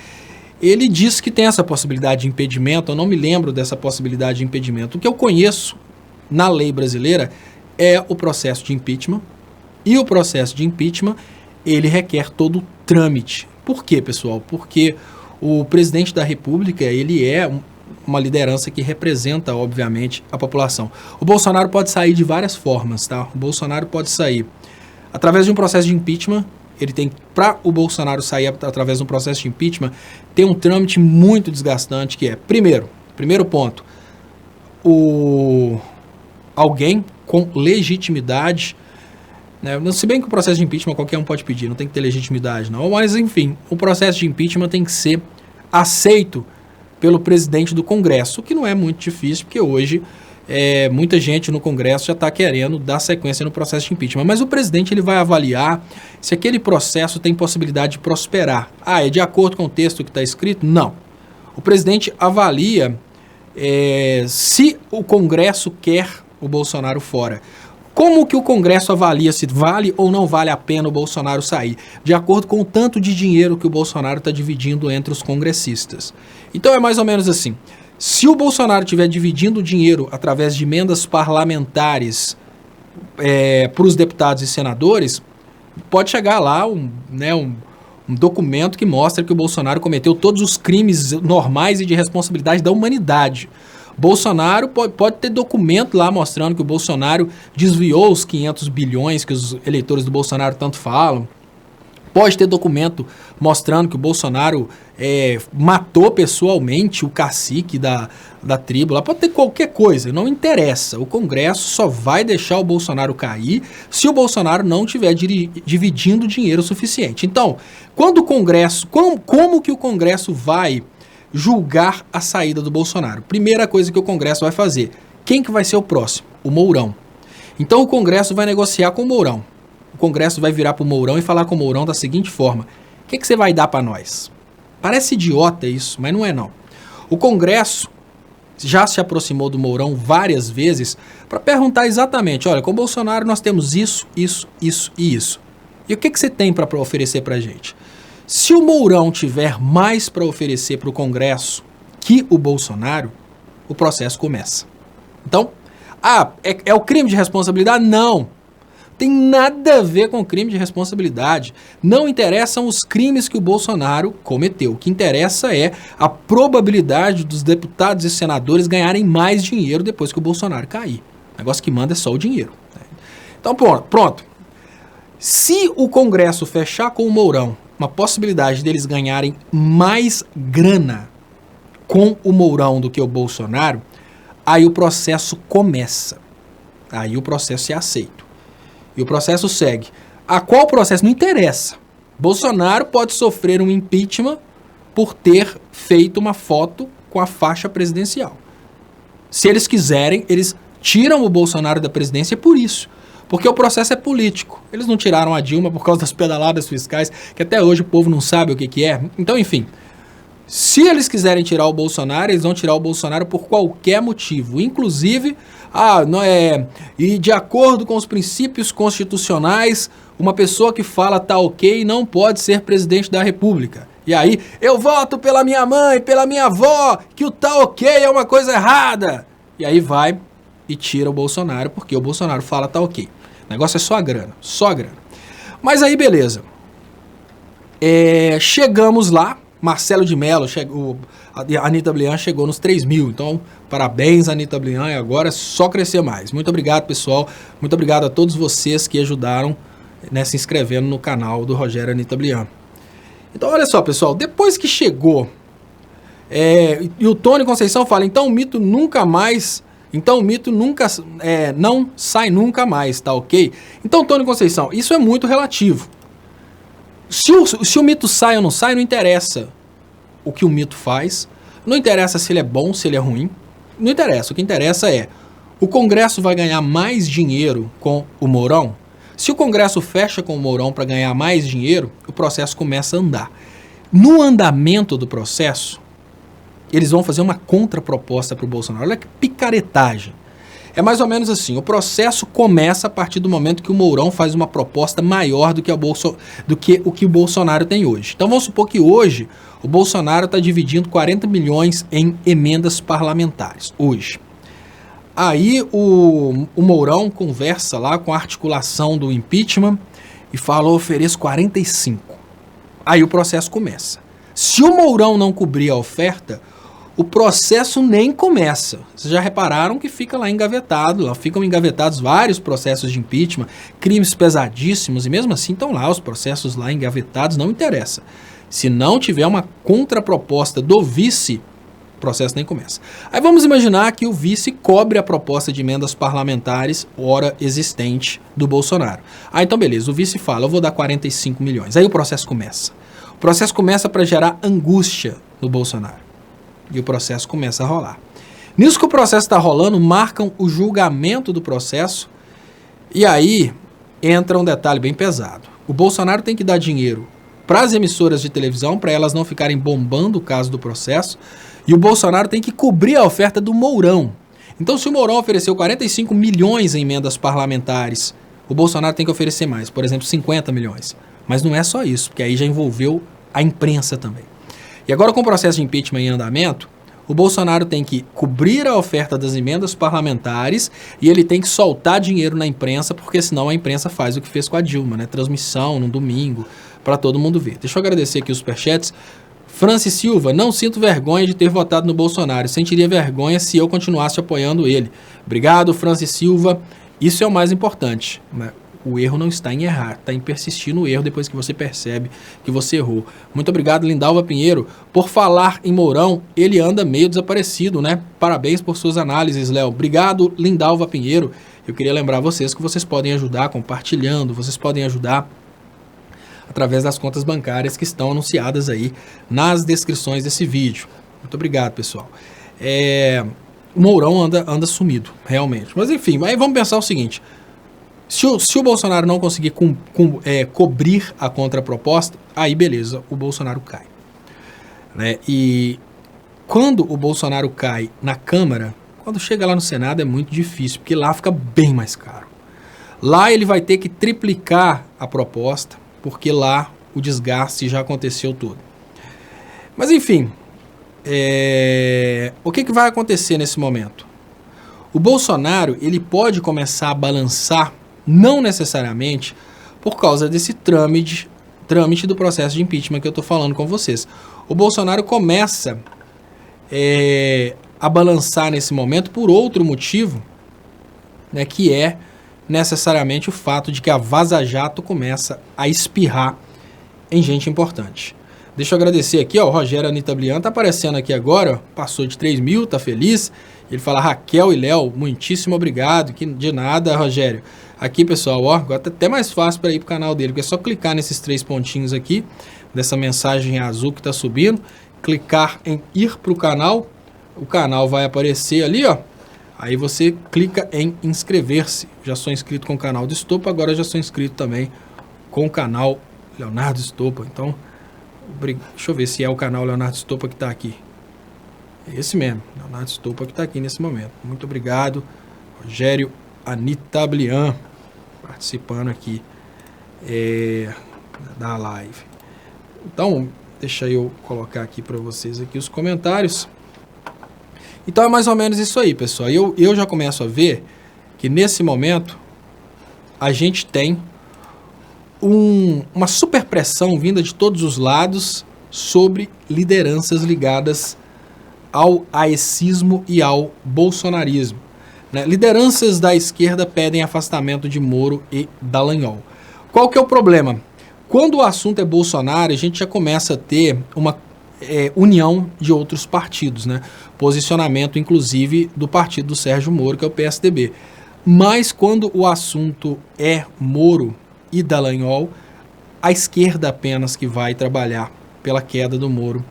Ele diz que tem essa possibilidade de impedimento, eu não me lembro dessa possibilidade de impedimento. O que eu conheço na lei brasileira é o processo de impeachment, e o processo de impeachment, ele requer todo o trâmite. Por quê, pessoal? Porque o presidente da República, ele é uma liderança que representa, obviamente, a população. O Bolsonaro pode sair de várias formas, tá? O Bolsonaro pode sair através de um processo de impeachment. Ele tem, para o Bolsonaro sair através de um processo de impeachment, tem um trâmite muito desgastante que é, primeiro ponto, alguém com legitimidade, né, se bem que o processo de impeachment qualquer um pode pedir, não tem que ter legitimidade não, mas enfim, o processo de impeachment tem que ser aceito pelo presidente do Congresso, o que não é muito difícil, porque hoje muita gente no Congresso já está querendo dar sequência no processo de impeachment, mas o presidente ele vai avaliar se aquele processo tem possibilidade de prosperar. É de acordo com o texto que está escrito? Não. O presidente avalia se o Congresso quer o Bolsonaro fora. Como que o Congresso avalia se vale ou não vale a pena o Bolsonaro sair? De acordo com o tanto de dinheiro que o Bolsonaro está dividindo entre os congressistas. Então é mais ou menos assim. Se o Bolsonaro estiver dividindo o dinheiro através de emendas parlamentares para os deputados e senadores, pode chegar lá um documento que mostra que o Bolsonaro cometeu todos os crimes normais e de responsabilidade da humanidade. Bolsonaro pode ter documento lá mostrando que o Bolsonaro desviou os 500 bilhões que os eleitores do Bolsonaro tanto falam. Pode ter documento mostrando que o Bolsonaro matou pessoalmente o cacique da tribo. Lá pode ter qualquer coisa, não interessa. O Congresso só vai deixar o Bolsonaro cair se o Bolsonaro não estiver dividindo dinheiro suficiente. Então, quando o Congresso, como que o Congresso vai julgar a saída do Bolsonaro? Primeira coisa que o Congresso vai fazer, quem que vai ser o próximo? O Mourão. Então o Congresso vai negociar com o Mourão. O Congresso vai virar para o Mourão e falar com o Mourão da seguinte forma: o que você vai dar para nós? Parece idiota isso, mas não é não. O Congresso já se aproximou do Mourão várias vezes para perguntar exatamente, olha, com o Bolsonaro nós temos isso, isso, isso e isso. E o que você tem para oferecer para a gente? Se o Mourão tiver mais para oferecer para o Congresso que o Bolsonaro, o processo começa. Então, é o crime de responsabilidade? Não. Tem nada a ver com crime de responsabilidade. Não interessam os crimes que o Bolsonaro cometeu. O que interessa é a probabilidade dos deputados e senadores ganharem mais dinheiro depois que o Bolsonaro cair. O negócio que manda é só o dinheiro. Então, pronto. Se o Congresso fechar com o Mourão uma possibilidade deles ganharem mais grana com o Mourão do que o Bolsonaro, aí o processo começa. Aí o processo é aceito. E o processo segue. A qual processo? Não interessa. Bolsonaro pode sofrer um impeachment por ter feito uma foto com a faixa presidencial. Se eles quiserem, eles tiram o Bolsonaro da presidência por isso. Porque o processo é político. Eles não tiraram a Dilma por causa das pedaladas fiscais, que até hoje o povo não sabe o que é. Então, enfim, Se eles quiserem tirar o Bolsonaro, eles vão tirar o Bolsonaro por qualquer motivo. Inclusive, e de acordo com os princípios constitucionais, uma pessoa que fala tá ok não pode ser presidente da República. E aí, eu voto pela minha mãe, pela minha avó, que o tá ok é uma coisa errada. E aí vai e tira o Bolsonaro, porque o Bolsonaro fala tá ok. O negócio é só a grana, só a grana. Mas aí, beleza. Chegamos lá. Marcelo de Mello, a Anitta Blian chegou nos 3 mil, então parabéns Anitta Blian, e agora é só crescer mais. Muito obrigado, pessoal, muito obrigado a todos vocês que ajudaram, né, se inscrevendo no canal do Rogério Anitta Blian. Então olha só, pessoal, depois que chegou, e o Tony Conceição fala, então o mito nunca mais, não sai nunca mais, tá ok? Então Tony Conceição, isso é muito relativo. Se o mito sai ou não sai, não interessa o que o mito faz, não interessa se ele é bom, se ele é ruim, não interessa. O que interessa é, o Congresso vai ganhar mais dinheiro com o Mourão? Se o Congresso fecha com o Mourão para ganhar mais dinheiro, o processo começa a andar. No andamento do processo, eles vão fazer uma contraproposta para o Bolsonaro. Olha que picaretagem. É mais ou menos assim, o processo começa a partir do momento que o Mourão faz uma proposta maior do que o que o Bolsonaro tem hoje. Então vamos supor que hoje o Bolsonaro está dividindo 40 milhões em emendas parlamentares, hoje. Aí o Mourão conversa lá com a articulação do impeachment e fala, eu ofereço 45. Aí o processo começa. Se o Mourão não cobrir a oferta, o processo nem começa. Vocês já repararam que fica lá engavetado, lá ficam engavetados vários processos de impeachment, crimes pesadíssimos, e mesmo assim estão lá os processos lá engavetados, não interessa. Se não tiver uma contraproposta do vice, o processo nem começa. Aí vamos imaginar que o vice cobre a proposta de emendas parlamentares, ora existente, do Bolsonaro. Então beleza, o vice fala, eu vou dar 45 milhões. Aí o processo começa. O processo começa para gerar angústia no Bolsonaro. E o processo começa a rolar. Nisso que o processo está rolando, marcam o julgamento do processo. E aí entra um detalhe bem pesado. O Bolsonaro tem que dar dinheiro para as emissoras de televisão, para elas não ficarem bombando o caso do processo. E o Bolsonaro tem que cobrir a oferta do Mourão. Então, se o Mourão ofereceu 45 milhões em emendas parlamentares, o Bolsonaro tem que oferecer mais, por exemplo, 50 milhões. Mas não é só isso, porque aí já envolveu a imprensa também. E agora com o processo de impeachment em andamento, o Bolsonaro tem que cobrir a oferta das emendas parlamentares e ele tem que soltar dinheiro na imprensa, porque senão a imprensa faz o que fez com a Dilma, né? Transmissão no domingo, para todo mundo ver. Deixa eu agradecer aqui os superchats. Francis Silva, não sinto vergonha de ter votado no Bolsonaro, sentiria vergonha se eu continuasse apoiando ele. Obrigado, Francis Silva. Isso é o mais importante, né? O erro não está em errar, está em persistir no erro depois que você percebe que você errou. Muito obrigado, Lindalva Pinheiro. Por falar em Mourão, ele anda meio desaparecido, né? Parabéns por suas análises, Léo. Obrigado, Lindalva Pinheiro. Eu queria lembrar vocês que vocês podem ajudar compartilhando, vocês podem ajudar através das contas bancárias que estão anunciadas aí nas descrições desse vídeo. Muito obrigado, pessoal. O Mourão anda sumido, realmente. Mas enfim, aí vamos pensar o seguinte. Se o Bolsonaro não conseguir cobrir a contraproposta, aí beleza, o Bolsonaro cai. Né? E quando o Bolsonaro cai na Câmara, quando chega lá no Senado é muito difícil, porque lá fica bem mais caro. Lá ele vai ter que triplicar a proposta, porque lá o desgaste já aconteceu todo. Mas enfim, o que vai acontecer nesse momento? O Bolsonaro ele pode começar a balançar, não necessariamente por causa desse trâmite do processo de impeachment que eu estou falando com vocês. O Bolsonaro começa a balançar nesse momento por outro motivo, né, que é necessariamente o fato de que a Vaza Jato começa a espirrar em gente importante. Deixa eu agradecer aqui, ó, o Rogério Anitta Blian tá aparecendo aqui agora, ó, passou de 3 mil, tá feliz. Ele fala, Raquel e Léo, muitíssimo obrigado, que de nada, Rogério. Aqui, pessoal, ó, agora tá até mais fácil para ir pro canal dele, porque é só clicar nesses 3 pontinhos aqui, dessa mensagem azul que tá subindo, clicar em ir pro canal, o canal vai aparecer ali, ó. Aí você clica em inscrever-se. Já sou inscrito com o canal do Estopa, agora já sou inscrito também com o canal Leonardo Estopa. Então, Deixa eu ver se é o canal Leonardo Estopa que está aqui. É esse mesmo, Leonardo Estopa que está aqui nesse momento. Muito obrigado, Rogério Anitablian, participando aqui da live. Então, deixa eu colocar aqui para vocês aqui os comentários. Então é mais ou menos isso aí, pessoal. Eu já começo a ver que nesse momento a gente tem uma super pressão vinda de todos os lados sobre lideranças ligadas ao aecismo e ao bolsonarismo. Né? Lideranças da esquerda pedem afastamento de Moro e Dallagnol. Qual que é o problema? Quando o assunto é Bolsonaro, a gente já começa a ter uma união de outros partidos, né? Posicionamento, inclusive, do partido do Sérgio Moro, que é o PSDB. Mas quando o assunto é Moro e Dallagnol, a esquerda apenas que vai trabalhar pela queda do Moro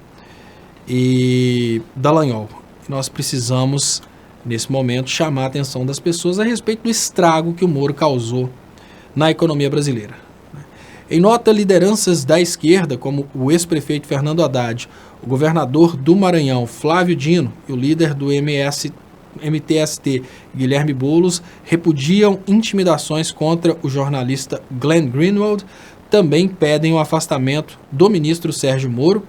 e Dallagnol. Nós precisamos, nesse momento, chamar a atenção das pessoas a respeito do estrago que o Moro causou na economia brasileira. Em nota, lideranças da esquerda, como o ex-prefeito Fernando Haddad, o governador do Maranhão, Flávio Dino, e o líder do MTST, Guilherme Boulos, repudiam intimidações contra o jornalista Glenn Greenwald, também pedem o afastamento do ministro Sérgio Moro,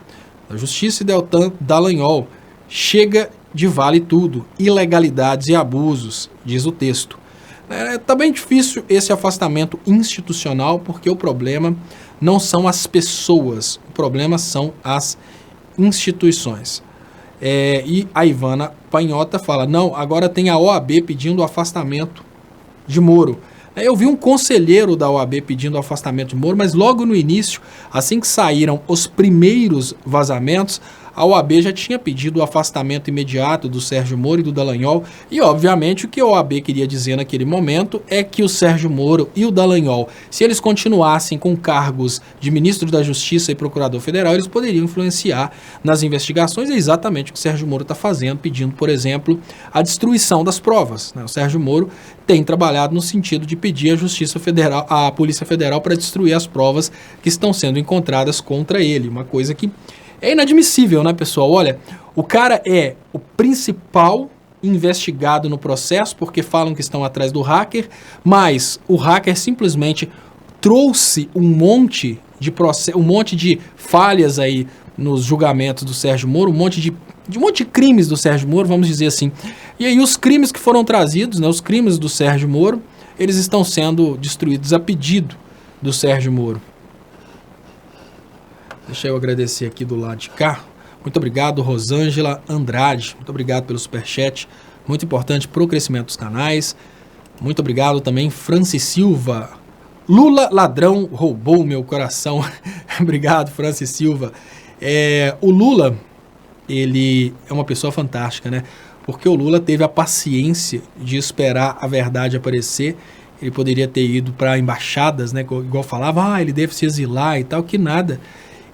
da Justiça e Deltan Dallagnol. Chega de vale tudo, ilegalidades e abusos, diz o texto. Tá bem difícil esse afastamento institucional, porque o problema não são as pessoas, o problema são as instituições. E a Ivana Panhota fala, não, agora tem a OAB pedindo o afastamento de Moro. Eu vi um conselheiro da OAB pedindo o afastamento de Moro, mas logo no início, assim que saíram os primeiros vazamentos, a OAB já tinha pedido o afastamento imediato do Sérgio Moro e do Dallagnol, e obviamente o que a OAB queria dizer naquele momento é que o Sérgio Moro e o Dallagnol, se eles continuassem com cargos de ministro da Justiça e procurador federal, eles poderiam influenciar nas investigações. É exatamente o que o Sérgio Moro está fazendo, pedindo, por exemplo, a destruição das provas. O Sérgio Moro tem trabalhado no sentido de pedir à Justiça Federal, à Polícia Federal, para destruir as provas que estão sendo encontradas contra ele, uma coisa que é inadmissível, né, pessoal? Olha, o cara é o principal investigado no processo, porque falam que estão atrás do hacker, mas o hacker simplesmente trouxe um monte de falhas aí nos julgamentos do Sérgio Moro, um monte de crimes do Sérgio Moro, vamos dizer assim. E aí os crimes que foram trazidos, né, os crimes do Sérgio Moro, eles estão sendo destruídos a pedido do Sérgio Moro. Deixa eu agradecer aqui do lado de cá. Muito obrigado, Rosângela Andrade. Muito obrigado pelo superchat. Muito importante para o crescimento dos canais. Muito obrigado também, Francis Silva. Lula ladrão roubou meu coração. Obrigado, Francis Silva. O Lula, ele é uma pessoa fantástica, né? Porque o Lula teve a paciência de esperar a verdade aparecer. Ele poderia ter ido para embaixadas, né? Igual falava, ele deve se exilar e tal, que nada.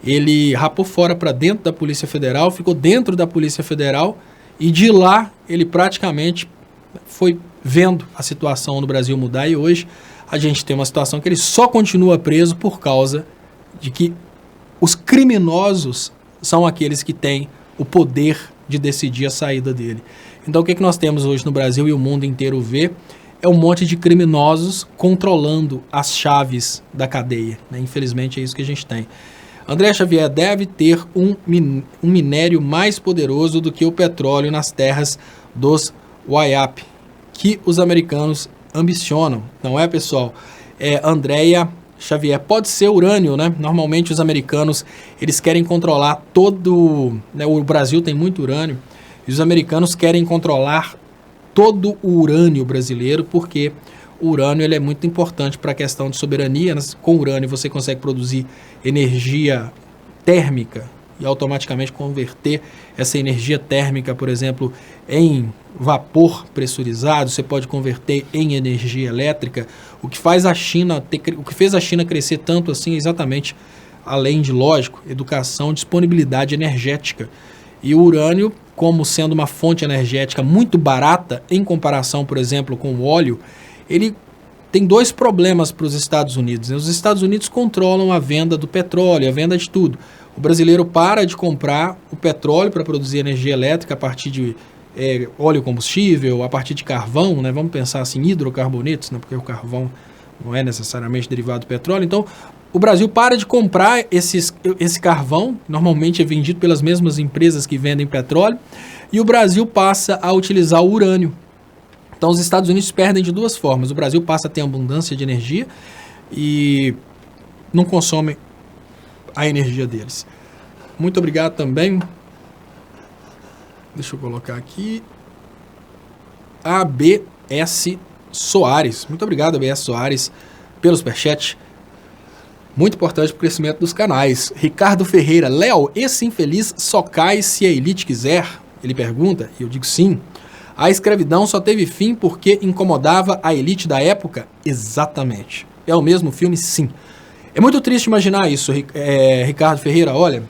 Ele rapou fora para dentro da Polícia Federal, ficou dentro da Polícia Federal e de lá ele praticamente foi vendo a situação no Brasil mudar, e hoje a gente tem uma situação que ele só continua preso por causa de que os criminosos são aqueles que têm o poder de decidir a saída dele. Então o que nós temos hoje no Brasil e o mundo inteiro vê é um monte de criminosos controlando as chaves da cadeia, né? Infelizmente é isso que a gente tem. André Xavier, deve ter um minério mais poderoso do que o petróleo nas terras dos Wayap, que os americanos ambicionam. Não é, pessoal? Andréia Xavier, pode ser urânio, né? Normalmente os americanos, eles querem controlar todo... né? O Brasil tem muito urânio, e os americanos querem controlar todo o urânio brasileiro, porque o urânio ele é muito importante para a questão de soberania. Com urânio você consegue produzir energia térmica e automaticamente converter essa energia térmica, por exemplo, em vapor pressurizado. Você pode converter em energia elétrica. O que fez a China crescer tanto assim é exatamente, além de, lógico, educação, disponibilidade energética. E o urânio, como sendo uma fonte energética muito barata em comparação, por exemplo, com o óleo, ele tem dois problemas para os Estados Unidos. Os Estados Unidos controlam a venda do petróleo, a venda de tudo. O brasileiro para de comprar o petróleo para produzir energia elétrica a partir de óleo combustível, a partir de carvão, né? Vamos pensar assim, hidrocarbonetos, né? Porque o carvão não é necessariamente derivado do petróleo. Então, o Brasil para de comprar esse carvão, normalmente é vendido pelas mesmas empresas que vendem petróleo, e o Brasil passa a utilizar o urânio. Então, os Estados Unidos perdem de duas formas. O Brasil passa a ter abundância de energia e não consome a energia deles. Muito obrigado também. Deixa eu colocar aqui. ABS Soares. Muito obrigado, ABS Soares, pelo superchat. Muito importante para o crescimento dos canais. Ricardo Ferreira. Léo, esse infeliz só cai se a elite quiser? Ele pergunta, e eu digo sim. A escravidão só teve fim porque incomodava a elite da época? Exatamente. É o mesmo filme? Sim. É muito triste imaginar isso, Ricardo Ferreira. Olha,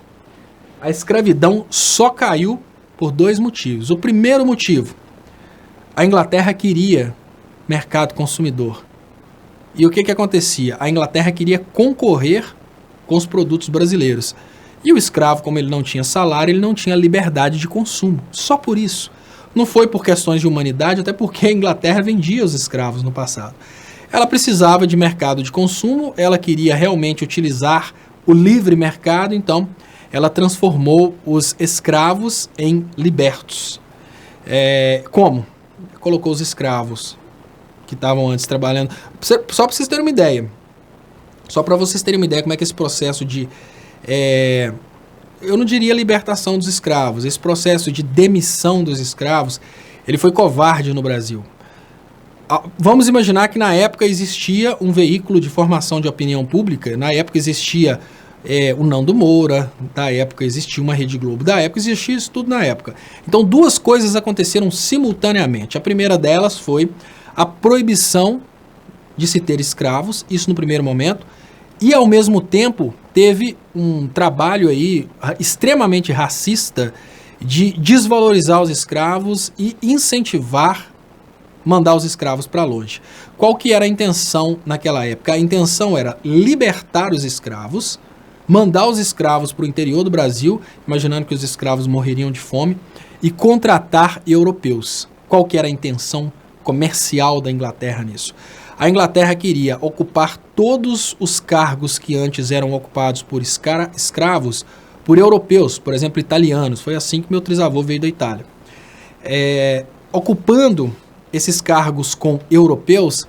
a escravidão só caiu por dois motivos. O primeiro motivo, a Inglaterra queria mercado consumidor. E o que acontecia? A Inglaterra queria concorrer com os produtos brasileiros. E o escravo, como ele não tinha salário, ele não tinha liberdade de consumo. Só por isso. Não foi por questões de humanidade, até porque a Inglaterra vendia os escravos no passado. Ela precisava de mercado de consumo, ela queria realmente utilizar o livre mercado, então ela transformou os escravos em libertos. Como? Colocou os escravos que estavam antes trabalhando. Só para vocês terem uma ideia. Só para vocês terem uma ideia como é que esse processo de... eu não diria libertação dos escravos. Esse processo de demissão dos escravos, ele foi covarde no Brasil. Vamos imaginar que na época existia um veículo de formação de opinião pública. Na época existia o Nando Moura, da época existia uma Rede Globo, da época existia isso tudo na época. Então duas coisas aconteceram simultaneamente. A primeira delas foi a proibição de se ter escravos, isso no primeiro momento, e ao mesmo tempo teve um trabalho aí extremamente racista de desvalorizar os escravos e incentivar mandar os escravos para longe. Qual que era a intenção naquela época? A intenção era libertar os escravos, mandar os escravos para o interior do Brasil, imaginando que os escravos morreriam de fome, e contratar europeus. Qual que era a intenção comercial da Inglaterra nisso? A Inglaterra queria ocupar todos os cargos que antes eram ocupados por escravos por europeus, por exemplo, italianos. Foi assim que meu trisavô veio da Itália. Ocupando esses cargos com europeus,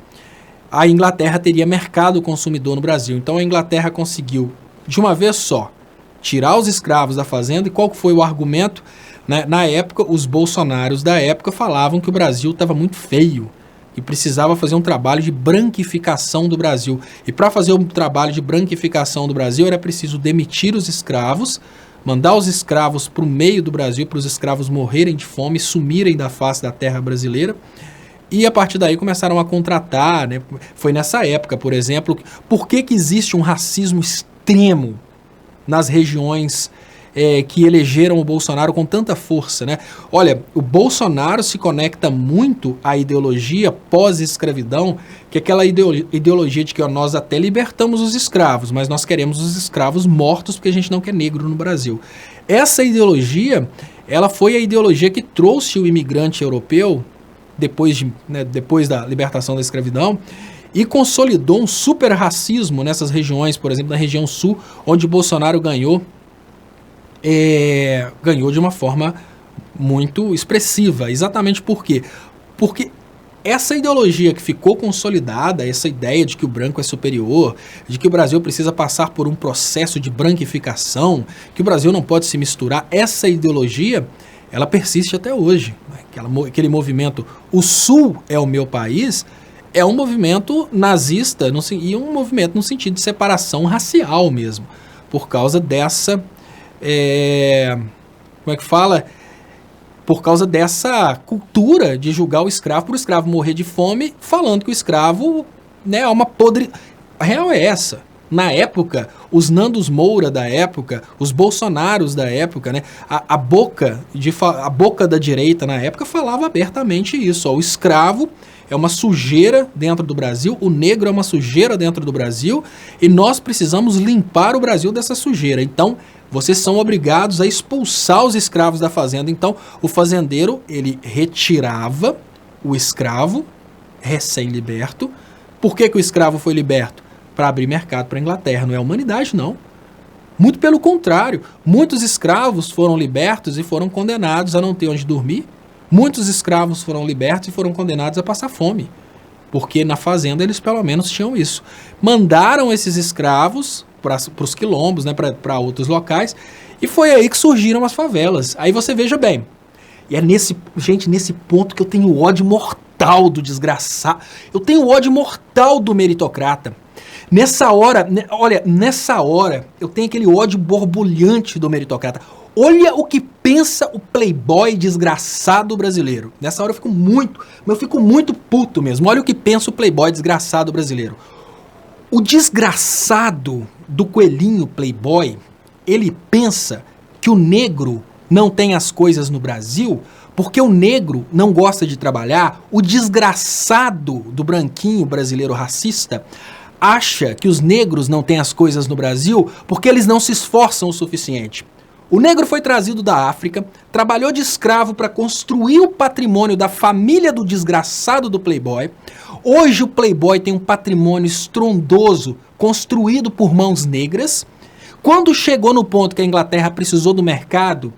a Inglaterra teria mercado consumidor no Brasil. Então a Inglaterra conseguiu, de uma vez só, tirar os escravos da fazenda. E qual foi o argumento? Na época, os bolsonaros da época falavam que o Brasil estava muito feio e precisava fazer um trabalho de branquificação do Brasil. E para fazer um trabalho de branquificação do Brasil era preciso demitir os escravos, mandar os escravos para o meio do Brasil, para os escravos morrerem de fome, sumirem da face da terra brasileira. E a partir daí começaram a contratar, né? Foi nessa época, por exemplo, por que existe um racismo extremo nas regiões que elegeram o Bolsonaro com tanta força, né? Olha, o Bolsonaro se conecta muito à ideologia pós-escravidão, que é aquela ideologia de que nós até libertamos os escravos, mas nós queremos os escravos mortos porque a gente não quer negro no Brasil. Essa ideologia, ela foi a ideologia que trouxe o imigrante europeu depois da libertação da escravidão, e consolidou um super racismo nessas regiões, por exemplo, na região sul, onde Bolsonaro ganhou de uma forma muito expressiva. Exatamente por quê? Porque essa ideologia que ficou consolidada, essa ideia de que o branco é superior, de que o Brasil precisa passar por um processo de branquificação, que o Brasil não pode se misturar, essa ideologia, ela persiste até hoje. Aquele movimento, o Sul é o meu país, é um movimento nazista e um movimento no sentido de separação racial mesmo, por causa dessa, por causa dessa cultura de julgar o escravo por o escravo morrer de fome, falando que o escravo, né, é uma podre... A real é essa. Na época, os Nandos Moura da época, os Bolsonaros da época, né, a boca da direita na época falava abertamente isso. O escravo é uma sujeira dentro do Brasil, o negro é uma sujeira dentro do Brasil, e nós precisamos limpar o Brasil dessa sujeira. Então, vocês são obrigados a expulsar os escravos da fazenda. Então, o fazendeiro, ele retirava o escravo recém-liberto. Por que o escravo foi liberto? Para abrir mercado para a Inglaterra. Não é a humanidade, não. Muito pelo contrário. Muitos escravos foram libertos e foram condenados a não ter onde dormir. Muitos escravos foram libertos e foram condenados a passar fome. Porque na fazenda eles pelo menos tinham isso. Mandaram esses escravos para os quilombos, né, para outros locais, e foi aí que surgiram as favelas. Aí você veja bem, e é nesse ponto que eu tenho ódio mortal do desgraçado, eu tenho ódio mortal do meritocrata. Nessa hora eu tenho aquele ódio borbulhante do meritocrata. Olha o que pensa o playboy desgraçado brasileiro. Nessa hora eu fico muito puto mesmo. Olha o que pensa o playboy desgraçado brasileiro. O desgraçado do coelhinho playboy, ele pensa que o negro não tem as coisas no Brasil porque o negro não gosta de trabalhar. O desgraçado do branquinho brasileiro racista acha que os negros não têm as coisas no Brasil porque eles não se esforçam o suficiente. O negro foi trazido da África, trabalhou de escravo para construir o patrimônio da família do desgraçado do playboy. Hoje o playboy tem um patrimônio estrondoso construído por mãos negras. Quando chegou no ponto que a Inglaterra precisou do mercado,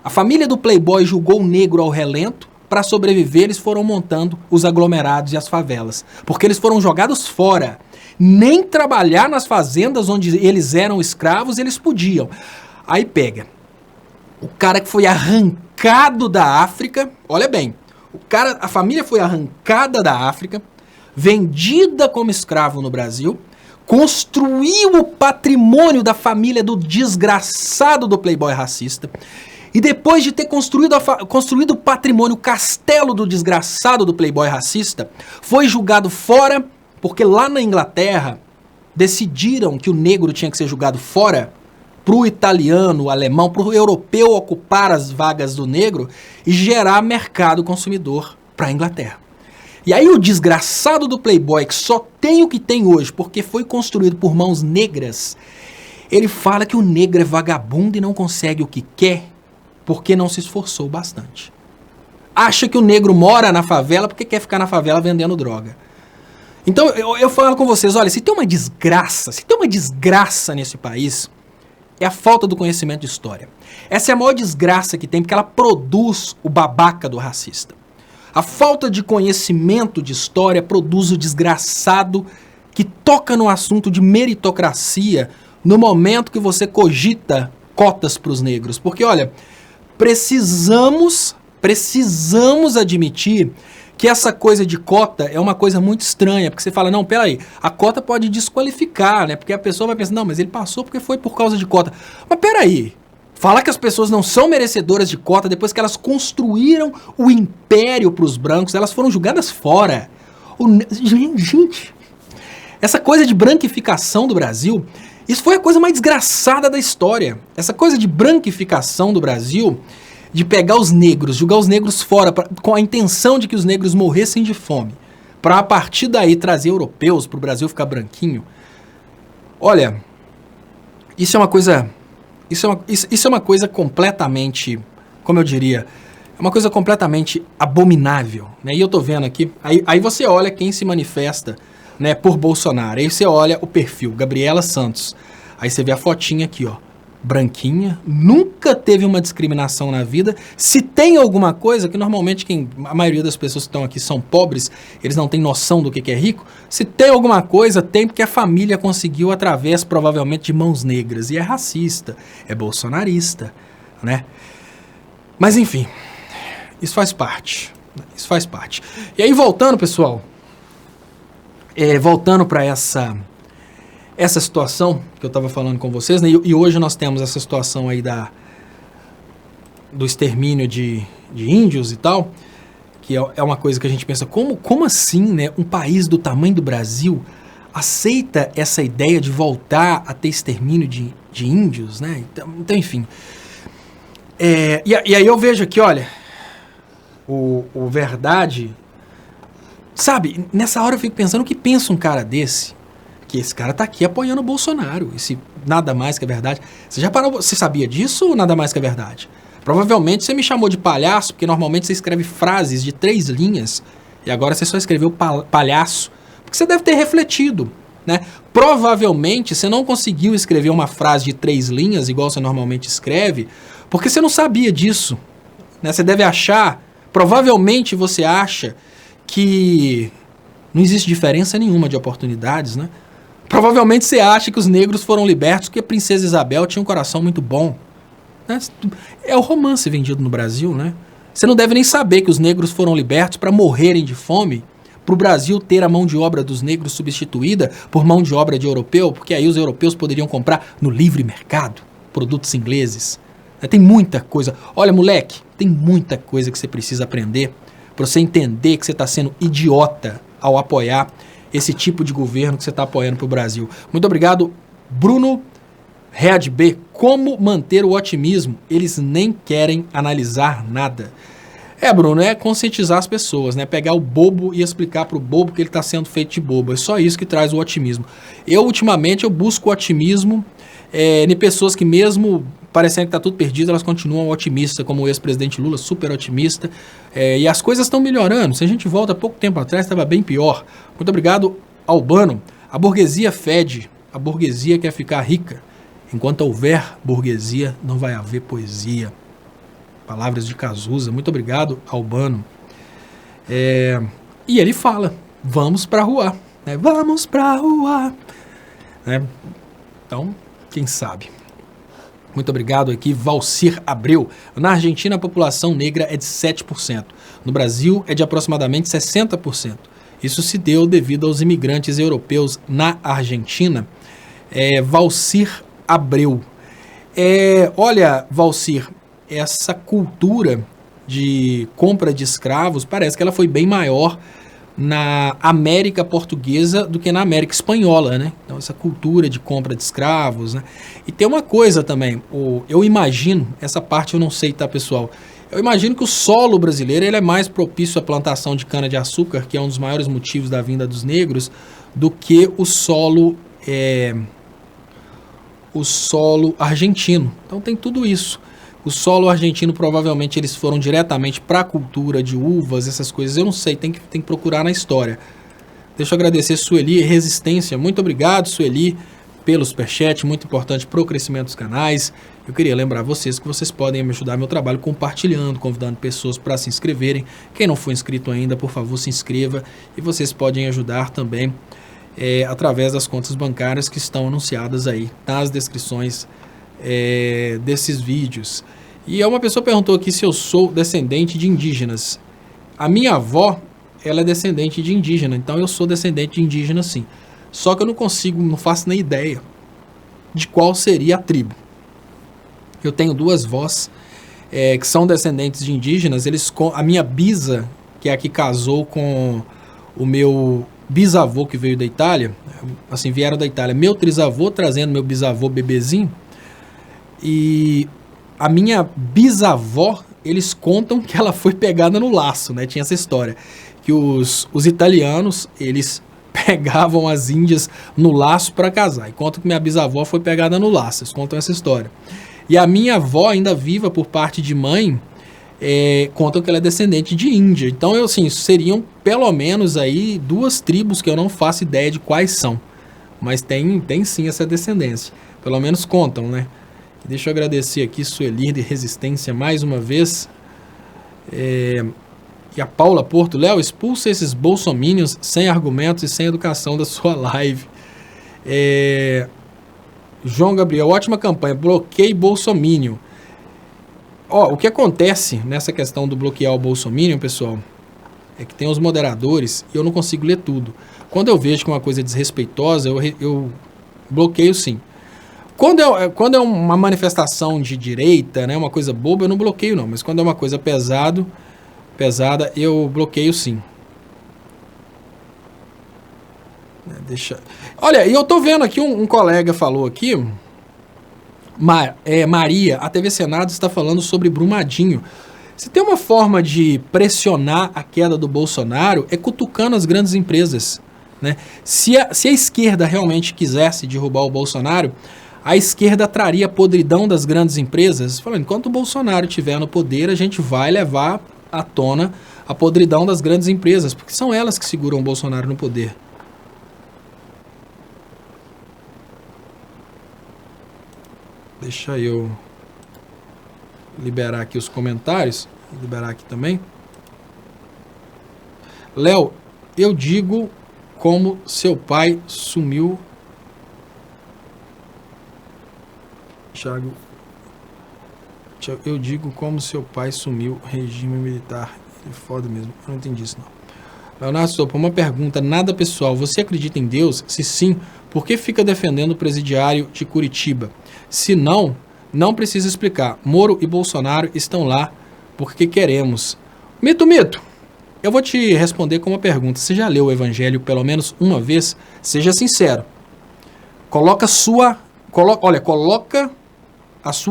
a família do playboy julgou o negro ao relento. Para sobreviver, eles foram montando os aglomerados e as favelas, porque eles foram jogados fora. Nem trabalhar nas fazendas onde eles eram escravos eles podiam. Aí pega o cara que foi arrancado da África, olha bem, a família foi arrancada da África, vendida como escravo no Brasil, construiu o patrimônio da família do desgraçado do playboy racista, e depois de ter construído o patrimônio, o castelo do desgraçado do playboy racista, foi julgado fora, porque lá na Inglaterra decidiram que o negro tinha que ser julgado fora, para o italiano, o alemão, para o europeu ocupar as vagas do negro e gerar mercado consumidor para a Inglaterra. E aí o desgraçado do playboy, que só tem o que tem hoje porque foi construído por mãos negras, ele fala que o negro é vagabundo e não consegue o que quer porque não se esforçou bastante. Acha que o negro mora na favela porque quer ficar na favela vendendo droga. Então eu falo com vocês, olha, se tem uma desgraça nesse país, é a falta do conhecimento de história. Essa é a maior desgraça que tem, porque ela produz o babaca do racista. A falta de conhecimento de história produz o desgraçado que toca no assunto de meritocracia no momento que você cogita cotas para os negros. Porque, olha, precisamos admitir que essa coisa de cota é uma coisa muito estranha, porque você fala, não, peraí, a cota pode desqualificar, né? Porque a pessoa vai pensar, não, mas ele passou porque foi por causa de cota. Mas peraí, falar que as pessoas não são merecedoras de cota depois que elas construíram o império para os brancos, elas foram julgadas fora. Gente, essa coisa de branquificação do Brasil, isso foi a coisa mais desgraçada da história. Essa coisa de branquificação do Brasil, de pegar os negros, julgar os negros fora, com a intenção de que os negros morressem de fome, para a partir daí trazer europeus para o Brasil ficar branquinho. Olha, isso é uma coisa completamente, como eu diria, é uma coisa completamente abominável, né? E eu tô vendo aqui, aí você olha quem se manifesta, né, por Bolsonaro, aí você olha o perfil, Gabriela Santos, aí você vê a fotinha aqui, ó, branquinha, nunca teve uma discriminação na vida. Se tem alguma coisa, que normalmente a maioria das pessoas que estão aqui são pobres, eles não têm noção do que é rico. Se tem alguma coisa, tem porque a família conseguiu através, provavelmente, de mãos negras. E é racista, é bolsonarista, né? Mas enfim, isso faz parte. Isso faz parte. E aí, voltando, pessoal, voltando para essa situação que eu estava falando com vocês, né? E hoje nós temos essa situação aí do extermínio de índios e tal, que é uma coisa que a gente pensa, como assim, né, um país do tamanho do Brasil aceita essa ideia de voltar a ter extermínio de índios, né? Então enfim. E aí eu vejo aqui, olha, o Verdade Sabe, nessa hora eu fico pensando, o que pensa um cara desse? Que esse cara tá aqui apoiando o Bolsonaro, esse nada mais que é verdade. Você já parou, você sabia disso ou nada mais que é verdade? Provavelmente você me chamou de palhaço, porque normalmente você escreve frases de 3 linhas, e agora você só escreveu palhaço, porque você deve ter refletido, né? Provavelmente você não conseguiu escrever uma frase de 3 linhas, igual você normalmente escreve, porque você não sabia disso, né? Você deve achar, provavelmente você acha que não existe diferença nenhuma de oportunidades, né? Provavelmente você acha que os negros foram libertos porque a princesa Isabel tinha um coração muito bom. Né? É o romance vendido no Brasil, né? Você não deve nem saber que os negros foram libertos para morrerem de fome, para o Brasil ter a mão de obra dos negros substituída por mão de obra de europeu, porque aí os europeus poderiam comprar no livre mercado produtos ingleses. Tem muita coisa. Olha, moleque, tem muita coisa que você precisa aprender para você entender que você está sendo idiota ao apoiar esse tipo de governo que você está apoiando para o Brasil. Muito obrigado, Bruno Red B. Como manter o otimismo? Eles nem querem analisar nada. Bruno, é conscientizar as pessoas, né? Pegar o bobo e explicar para o bobo que ele está sendo feito de bobo. É só isso que traz o otimismo. Ultimamente, eu busco o otimismo em pessoas que mesmo parecendo que está tudo perdido, elas continuam otimistas, como o ex-presidente Lula, super otimista. E as coisas estão melhorando. Se a gente volta pouco tempo atrás, estava bem pior. Muito obrigado, Albano. A burguesia fede. A burguesia quer ficar rica. Enquanto houver burguesia, não vai haver poesia. Palavras de Cazuza. Muito obrigado, Albano. E ele fala, vamos pra rua. Né? Vamos pra rua. Né? Então, quem sabe. Muito obrigado aqui, Valcir Abreu. Na Argentina, a população negra é de 7%. No Brasil, é de aproximadamente 60%. Isso se deu devido aos imigrantes europeus na Argentina. Valcir Abreu. Olha, Valcir, essa cultura de compra de escravos, parece que ela foi bem maior na América Portuguesa do que na América Espanhola, né? Então, essa cultura de compra de escravos, né? E tem uma coisa também, eu imagino, essa parte eu não sei, tá, pessoal? Eu imagino que o solo brasileiro ele é mais propício à plantação de cana-de-açúcar, que é um dos maiores motivos da vinda dos negros, do que o solo argentino. Então, tem tudo isso. O solo argentino, provavelmente, eles foram diretamente para a cultura de uvas, essas coisas. Eu não sei, tem que procurar na história. Deixa eu agradecer, Sueli Resistência. Muito obrigado, Sueli, pelo superchat, muito importante para o crescimento dos canais. Eu queria lembrar vocês que vocês podem me ajudar no meu trabalho compartilhando, convidando pessoas para se inscreverem. Quem não for inscrito ainda, por favor, se inscreva. E vocês podem ajudar também através das contas bancárias que estão anunciadas aí nas descrições desses vídeos. E uma pessoa perguntou aqui se eu sou descendente de indígenas. A minha avó, ela é descendente de indígena, então eu sou descendente de indígena sim. Só que eu não faço nem ideia de qual seria a tribo. Eu tenho 2 vós que são descendentes de indígenas. A minha bisa, que é a que casou com o meu bisavô que veio da Itália, assim, vieram da Itália, meu trisavô trazendo meu bisavô bebezinho. E a minha bisavó, eles contam que ela foi pegada no laço, né? Tinha essa história, que os italianos, eles pegavam as índias no laço para casar. E contam que minha bisavó foi pegada no laço, eles contam essa história. E a minha avó, ainda viva por parte de mãe, contam que ela é descendente de índia. Então, seriam pelo menos aí 2 tribos que eu não faço ideia de quais são. Mas tem sim essa descendência. Pelo menos contam, né? Deixa eu agradecer aqui Sueli de Resistência mais uma vez. E a Paula Porto. Léo, expulsa esses bolsominions sem argumentos e sem educação da sua live. João Gabriel, ótima campanha. Bloqueie bolsominion. O que acontece nessa questão do bloquear o bolsominion, pessoal, é que tem os moderadores e eu não consigo ler tudo. Quando eu vejo que uma coisa é desrespeitosa, eu bloqueio sim. Quando é uma manifestação de direita, né, uma coisa boba, eu não bloqueio não. Mas quando é uma coisa pesada, eu bloqueio sim. Olha, e eu tô vendo aqui, um colega falou aqui, Maria, a TV Senado está falando sobre Brumadinho. Se tem uma forma de pressionar a queda do Bolsonaro, é cutucando as grandes empresas, né? Se a esquerda realmente quisesse derrubar o Bolsonaro, a esquerda traria a podridão das grandes empresas, falando, enquanto o Bolsonaro estiver no poder, a gente vai levar à tona a podridão das grandes empresas, porque são elas que seguram o Bolsonaro no poder. Deixa eu liberar aqui os comentários. Vou liberar aqui também. Léo, eu digo como seu pai sumiu. Thiago, eu digo como seu pai sumiu regime militar. Ele é foda mesmo. Eu não entendi isso não. Leonardo Sopa, uma pergunta nada pessoal. Você acredita em Deus? Se sim, por que fica defendendo o presidiário de Curitiba? Se não, não precisa explicar. Moro e Bolsonaro estão lá porque queremos. Mito, eu vou te responder com uma pergunta. Você já leu o Evangelho pelo menos uma vez? Seja sincero. Coloca a sua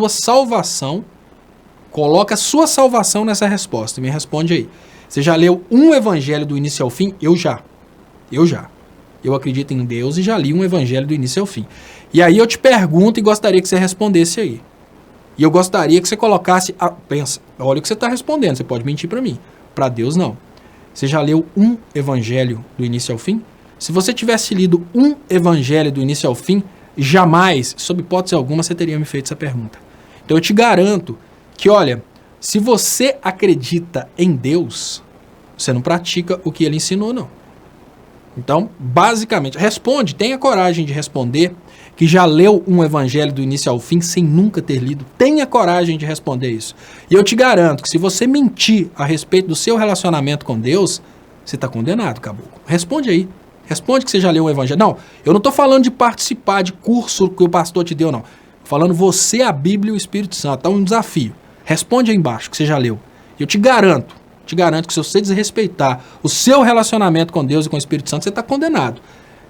salvação. Coloca a sua salvação nessa resposta. Me responde aí. Você já leu um evangelho do início ao fim? Eu já. Eu acredito em Deus e já li um evangelho do início ao fim. E aí eu te pergunto e gostaria que você respondesse aí. E eu gostaria que você colocasse... pensa, olha o que você está respondendo. Você pode mentir para mim. Para Deus, não. Você já leu um evangelho do início ao fim? Se você tivesse lido um evangelho do início ao fim, jamais, sob hipótese alguma, você teria me feito essa pergunta. Então eu te garanto que, olha, se você acredita em Deus, você não pratica o que ele ensinou, não. Então, basicamente, responde, tenha coragem de responder, que já leu um evangelho do início ao fim sem nunca ter lido. Tenha coragem de responder isso. E eu te garanto que se você mentir a respeito do seu relacionamento com Deus, você está condenado, caboclo. Responde aí. Responde que você já leu um evangelho. Não, eu não estou falando de participar de curso que o pastor te deu, não. Falando você, a Bíblia e o Espírito Santo. Tá um desafio. Responde aí embaixo que você já leu. Eu te garanto que se você desrespeitar o seu relacionamento com Deus e com o Espírito Santo, você está condenado.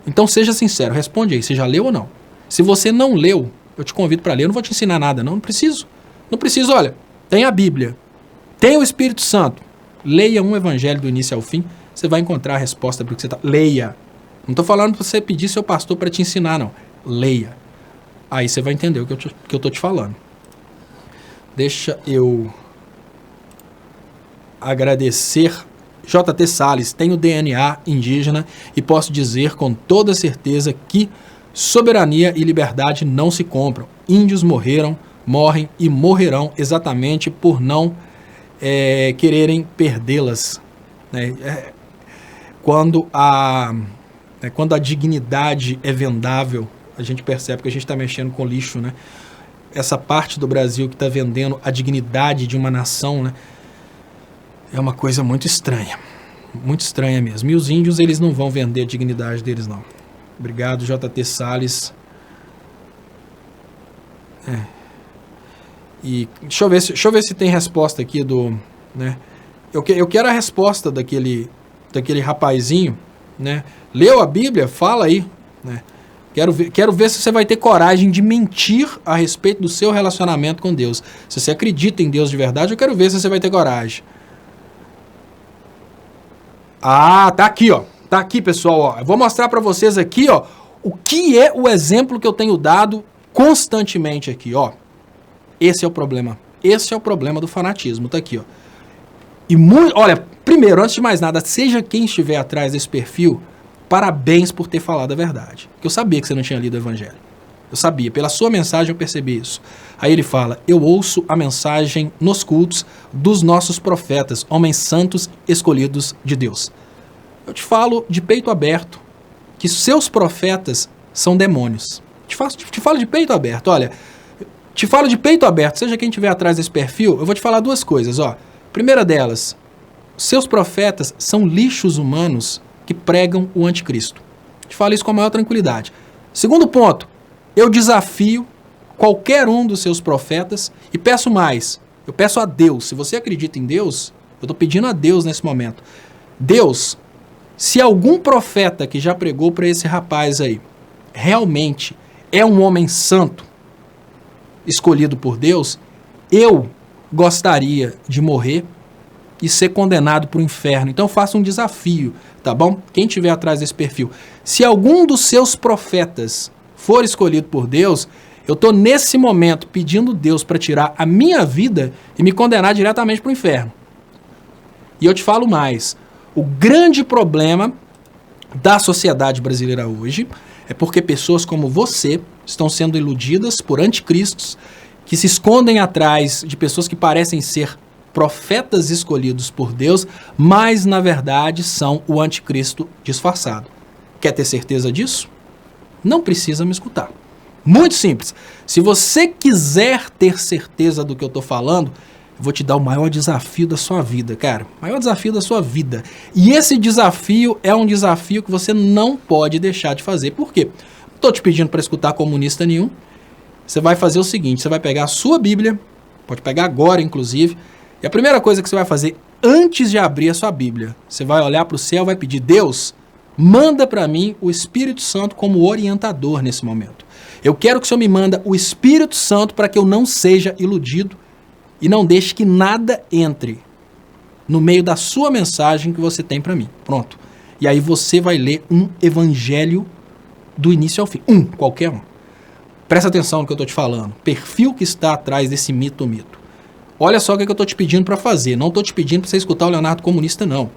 Então seja sincero, responde aí, você já leu ou não? Se você não leu, eu te convido para ler, eu não vou te ensinar nada, não preciso. Não preciso, olha, tem a Bíblia, tem o Espírito Santo, leia um evangelho do início ao fim, você vai encontrar a resposta para o que você está... Leia. Não estou falando para você pedir seu pastor para te ensinar, não. Leia. Aí você vai entender o que eu estou te falando. Deixa eu agradecer. JT Salles, tenho DNA indígena e posso dizer com toda certeza que soberania e liberdade não se compram. Índios morrem e morrerão exatamente por não quererem perdê-las. Quando a dignidade é vendável, a gente percebe que a gente está mexendo com lixo, né? Essa parte do Brasil que está vendendo a dignidade de uma nação, né? É uma coisa muito estranha mesmo. E os índios, eles não vão vender a dignidade deles, não. Obrigado, JT Salles. E deixa eu ver se tem resposta aqui do... né? Eu quero a resposta daquele rapazinho, né? Leu a Bíblia? Fala aí, né? Quero ver se você vai ter coragem de mentir a respeito do seu relacionamento com Deus. Se você acredita em Deus de verdade, eu quero ver se você vai ter coragem. Ah, tá aqui, ó. Tá aqui, pessoal, ó. Eu vou mostrar para vocês aqui, ó, o que é o exemplo que eu tenho dado constantemente aqui, ó. Esse é o problema. Esse é o problema do fanatismo, tá aqui, ó. E olha, primeiro, antes de mais nada, seja quem estiver atrás desse perfil, parabéns por ter falado a verdade. Porque eu sabia que você não tinha lido o Evangelho. Eu sabia, pela sua mensagem eu percebi isso. Aí ele fala, eu ouço a mensagem nos cultos dos nossos profetas, homens santos escolhidos de Deus. Eu te falo de peito aberto que seus profetas são demônios. Te falo de peito aberto, olha, te falo de peito aberto, seja quem estiver atrás desse perfil, eu vou te falar duas coisas, ó. Primeira delas, seus profetas são lixos humanos que pregam o anticristo. Te falo isso com a maior tranquilidade. Segundo ponto, eu desafio qualquer um dos seus profetas e peço mais. Eu peço a Deus. Se você acredita em Deus, eu estou pedindo a Deus nesse momento. Deus, se algum profeta que já pregou para esse rapaz aí realmente é um homem santo, escolhido por Deus, eu gostaria de morrer e ser condenado para o inferno. Então faça um desafio, tá bom? Quem estiver atrás desse perfil. Se algum dos seus profetas for escolhido por Deus, eu estou nesse momento pedindo Deus para tirar a minha vida e me condenar diretamente para o inferno. E eu te falo mais. O grande problema da sociedade brasileira hoje é porque pessoas como você estão sendo iludidas por anticristos que se escondem atrás de pessoas que parecem ser profetas escolhidos por Deus, mas na verdade são o anticristo disfarçado. Quer ter certeza disso? Não precisa me escutar. Muito simples. Se você quiser ter certeza do que eu estou falando, eu vou te dar o maior desafio da sua vida, cara. O maior desafio da sua vida. E esse desafio é um desafio que você não pode deixar de fazer. Por quê? Não estou te pedindo para escutar comunista nenhum. Você vai fazer o seguinte, você vai pegar a sua Bíblia, pode pegar agora, inclusive, e a primeira coisa que você vai fazer antes de abrir a sua Bíblia, você vai olhar para o céu e vai pedir, Deus, manda para mim o Espírito Santo como orientador nesse momento. Eu quero que o Senhor me manda o Espírito Santo para que eu não seja iludido e não deixe que nada entre no meio da sua mensagem que você tem para mim. Pronto. E aí você vai ler um evangelho do início ao fim. Qualquer um. Presta atenção no que eu estou te falando. Perfil que está atrás desse mito. Olha só o que eu estou te pedindo para fazer. Não estou te pedindo para você escutar o Leonardo Comunista, não.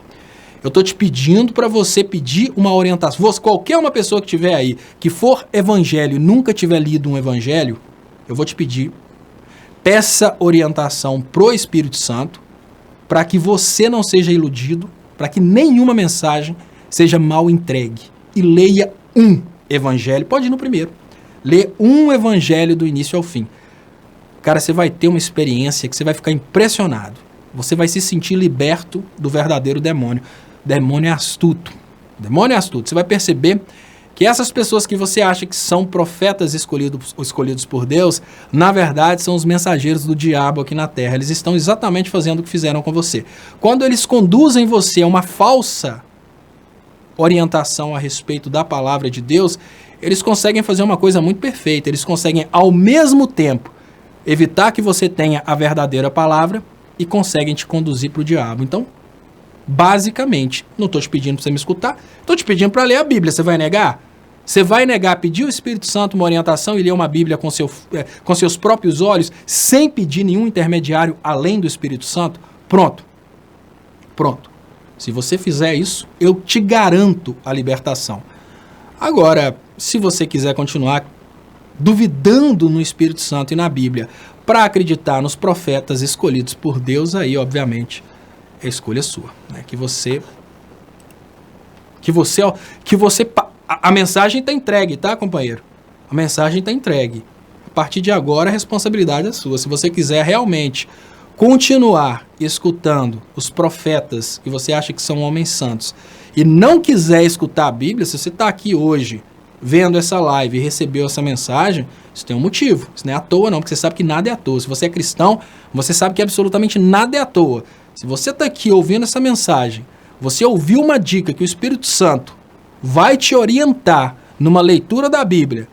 Eu estou te pedindo para você pedir uma orientação. Qualquer uma pessoa que estiver aí, que for evangelho e nunca tiver lido um evangelho, eu vou te pedir, peça orientação pro Espírito Santo, para que você não seja iludido, para que nenhuma mensagem seja mal entregue. E leia um evangelho, pode ir no primeiro. Lê um evangelho do início ao fim. Cara, você vai ter uma experiência que você vai ficar impressionado. Você vai se sentir liberto do verdadeiro demônio. O demônio é astuto. O demônio é astuto. Você vai perceber que essas pessoas que você acha que são profetas escolhidos por Deus, na verdade são os mensageiros do diabo aqui na terra. Eles estão exatamente fazendo o que fizeram com você. Quando eles conduzem você a uma falsa orientação a respeito da palavra de Deus, eles conseguem fazer uma coisa muito perfeita. Eles conseguem, ao mesmo tempo, evitar que você tenha a verdadeira palavra e conseguem te conduzir para o diabo. Então, basicamente, não estou te pedindo para você me escutar, estou te pedindo para ler a Bíblia. Você vai negar? Você vai negar pedir o Espírito Santo uma orientação e ler uma Bíblia com seus próprios olhos, sem pedir nenhum intermediário além do Espírito Santo? Pronto. Se você fizer isso, eu te garanto a libertação. Agora, se você quiser continuar duvidando no Espírito Santo e na Bíblia para acreditar nos profetas escolhidos por Deus, aí, obviamente, é escolha sua, né? A mensagem está entregue, tá, companheiro? A mensagem está entregue. A partir de agora, a responsabilidade é sua. Se você quiser realmente continuar escutando os profetas que você acha que são homens santos e não quiser escutar a Bíblia, se você está aqui hoje vendo essa live e recebeu essa mensagem, isso tem um motivo. Isso não é à toa não, porque você sabe que nada é à toa. Se você é cristão, você sabe que absolutamente nada é à toa. Se você está aqui ouvindo essa mensagem, você ouviu uma dica que o Espírito Santo vai te orientar numa leitura da Bíblia,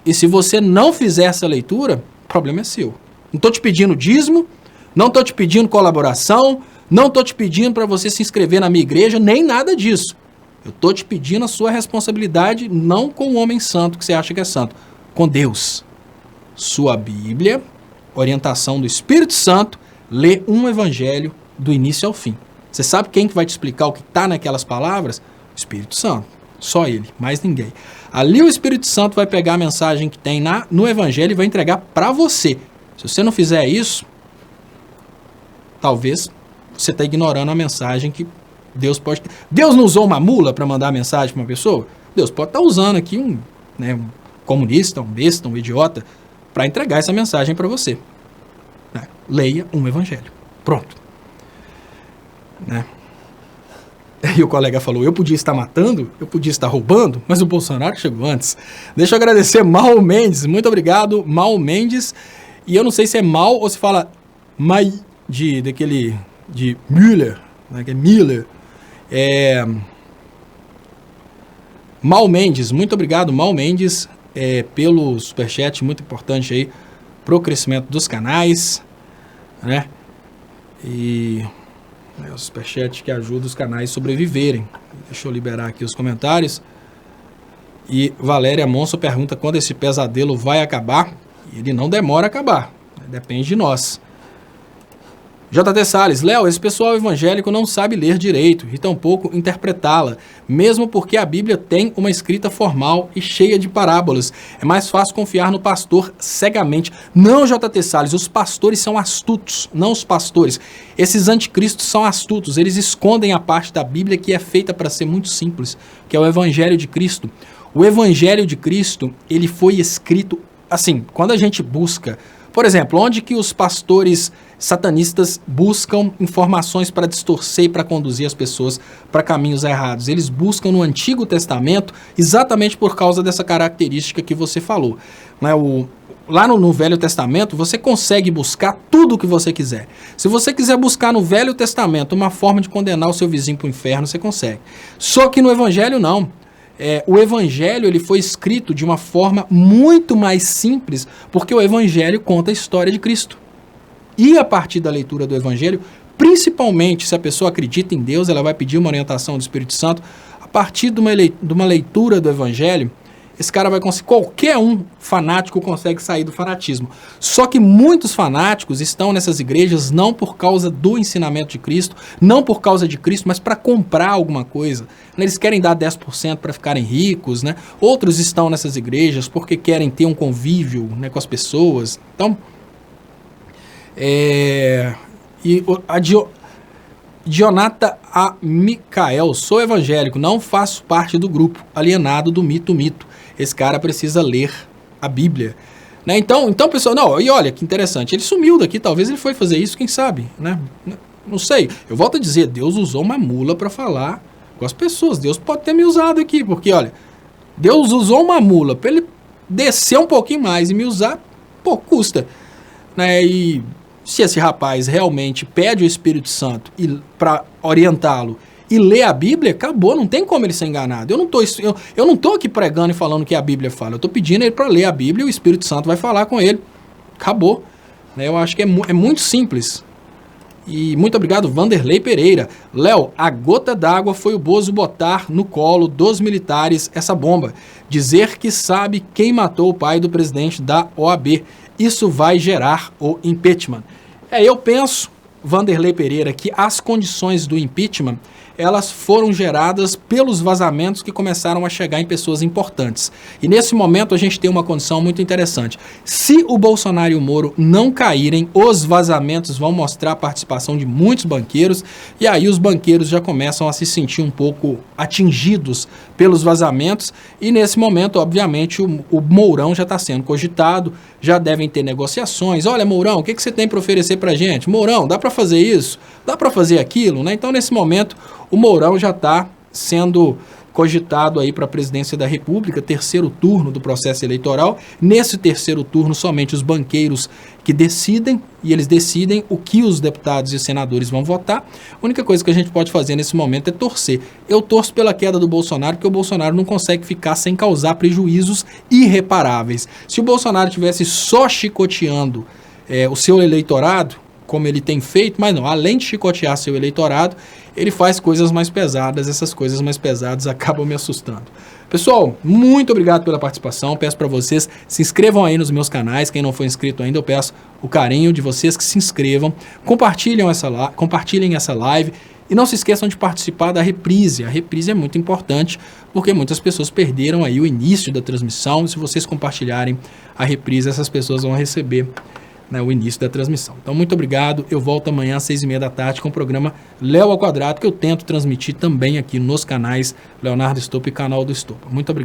e se você não fizer essa leitura, o problema é seu. Não estou te pedindo dízimo, não estou te pedindo colaboração, não estou te pedindo para você se inscrever na minha igreja, nem nada disso. Eu estou te pedindo a sua responsabilidade, não com o homem santo que você acha que é santo, com Deus. Sua Bíblia, orientação do Espírito Santo, lê um evangelho do início ao fim. Você sabe quem que vai te explicar o que está naquelas palavras? O Espírito Santo. Só ele, mais ninguém. Ali o Espírito Santo vai pegar a mensagem que tem no evangelho e vai entregar para você. Se você não fizer isso, talvez você está ignorando a mensagem que Deus pode... Deus não usou uma mula para mandar a mensagem para uma pessoa? Deus pode estar usando aqui um comunista, um besta, um idiota, para entregar essa mensagem para você. Né? Leia um evangelho. Pronto. Né? E o colega falou, eu podia estar matando, eu podia estar roubando, mas o Bolsonaro chegou antes. Deixa eu agradecer Mal Mendes. Muito obrigado, Mal Mendes. E eu não sei se é Mal ou se fala de Müller, né, que é Miller. Mal Mendes, muito obrigado, Mal Mendes, pelo superchat, muito importante aí pro crescimento dos canais. né? E o superchat que ajuda os canais a sobreviverem. Deixa eu liberar aqui os comentários. E Valéria Monso pergunta quando esse pesadelo vai acabar. Ele não demora a acabar, depende de nós. JT Salles, Léo, esse pessoal evangélico não sabe ler direito e tampouco interpretá-la, mesmo porque a Bíblia tem uma escrita formal e cheia de parábolas. É mais fácil confiar no pastor cegamente. Não, JT Salles, os pastores são astutos, não os pastores. Esses anticristos são astutos, eles escondem a parte da Bíblia que é feita para ser muito simples, que é o Evangelho de Cristo. O Evangelho de Cristo, ele foi escrito assim, quando a gente busca, por exemplo, onde que os pastores satanistas buscam informações para distorcer e para conduzir as pessoas para caminhos errados? Eles buscam no Antigo Testamento exatamente por causa dessa característica que você falou. Né? Lá no Velho Testamento, você consegue buscar tudo o que você quiser. Se você quiser buscar no Velho Testamento uma forma de condenar o seu vizinho para o inferno, você consegue. Só que no Evangelho não. O Evangelho ele foi escrito de uma forma muito mais simples, porque o Evangelho conta a história de Cristo. E a partir da leitura do Evangelho, principalmente se a pessoa acredita em Deus, ela vai pedir uma orientação do Espírito Santo, a partir de uma leitura do Evangelho, esse cara vai conseguir, qualquer um fanático consegue sair do fanatismo. Só que muitos fanáticos estão nessas igrejas não por causa do ensinamento de Cristo, não por causa de Cristo, mas para comprar alguma coisa. Eles querem dar 10% para ficarem ricos, né? Outros estão nessas igrejas porque querem ter um convívio, né, com as pessoas. Então, Dionata A. Micael, sou evangélico, não faço parte do grupo, alienado do mito. Esse cara precisa ler a Bíblia. Né? Então, pessoal, não, e olha que interessante, ele sumiu daqui, talvez ele foi fazer isso, quem sabe, né? Não sei, eu volto a dizer, Deus usou uma mula para falar com as pessoas, Deus pode ter me usado aqui, porque olha, Deus usou uma mula para ele descer um pouquinho mais e me usar, pô, custa. Né? E se esse rapaz realmente pede o Espírito Santo para orientá-lo e ler a Bíblia, acabou, não tem como ele ser enganado. Eu não tô aqui pregando e falando o que a Bíblia fala, eu estou pedindo ele para ler a Bíblia e o Espírito Santo vai falar com ele. Acabou. Eu acho que é muito simples. E muito obrigado, Vanderlei Pereira. Léo, a gota d'água foi o Bozo botar no colo dos militares essa bomba. Dizer que sabe quem matou o pai do presidente da OAB. Isso vai gerar o impeachment. Eu penso, Vanderlei Pereira, que as condições do impeachment, elas foram geradas pelos vazamentos que começaram a chegar em pessoas importantes. E nesse momento a gente tem uma condição muito interessante. Se o Bolsonaro e o Moro não caírem, os vazamentos vão mostrar a participação de muitos banqueiros, e aí os banqueiros já começam a se sentir um pouco atingidos pelos vazamentos, e nesse momento, obviamente, o Mourão já está sendo cogitado, já devem ter negociações. Olha, Mourão, o que você tem para oferecer para a gente? Mourão, dá para fazer isso? Dá para fazer aquilo? Né? Então, nesse momento, o Mourão já está sendo cogitado aí para a presidência da República, terceiro turno do processo eleitoral. Nesse terceiro turno, somente os banqueiros que decidem, e eles decidem o que os deputados e senadores vão votar. A única coisa que a gente pode fazer nesse momento é torcer. Eu torço pela queda do Bolsonaro, porque o Bolsonaro não consegue ficar sem causar prejuízos irreparáveis. Se o Bolsonaro estivesse só chicoteando o seu eleitorado, como ele tem feito, mas não, além de chicotear seu eleitorado, ele faz coisas mais pesadas, essas coisas mais pesadas acabam me assustando. Pessoal, muito obrigado pela participação, peço para vocês, se inscrevam aí nos meus canais, quem não for inscrito ainda, eu peço o carinho de vocês que se inscrevam, compartilhem essa live, e não se esqueçam de participar da reprise. A reprise é muito importante, porque muitas pessoas perderam aí o início da transmissão, e se vocês compartilharem a reprise, essas pessoas vão receber o início da transmissão. Então, muito obrigado. Eu volto amanhã às 6h30 da tarde com o programa Léo ao Quadrado, que eu tento transmitir também aqui nos canais Leonardo Estopa e canal do Estopa. Muito obrigado.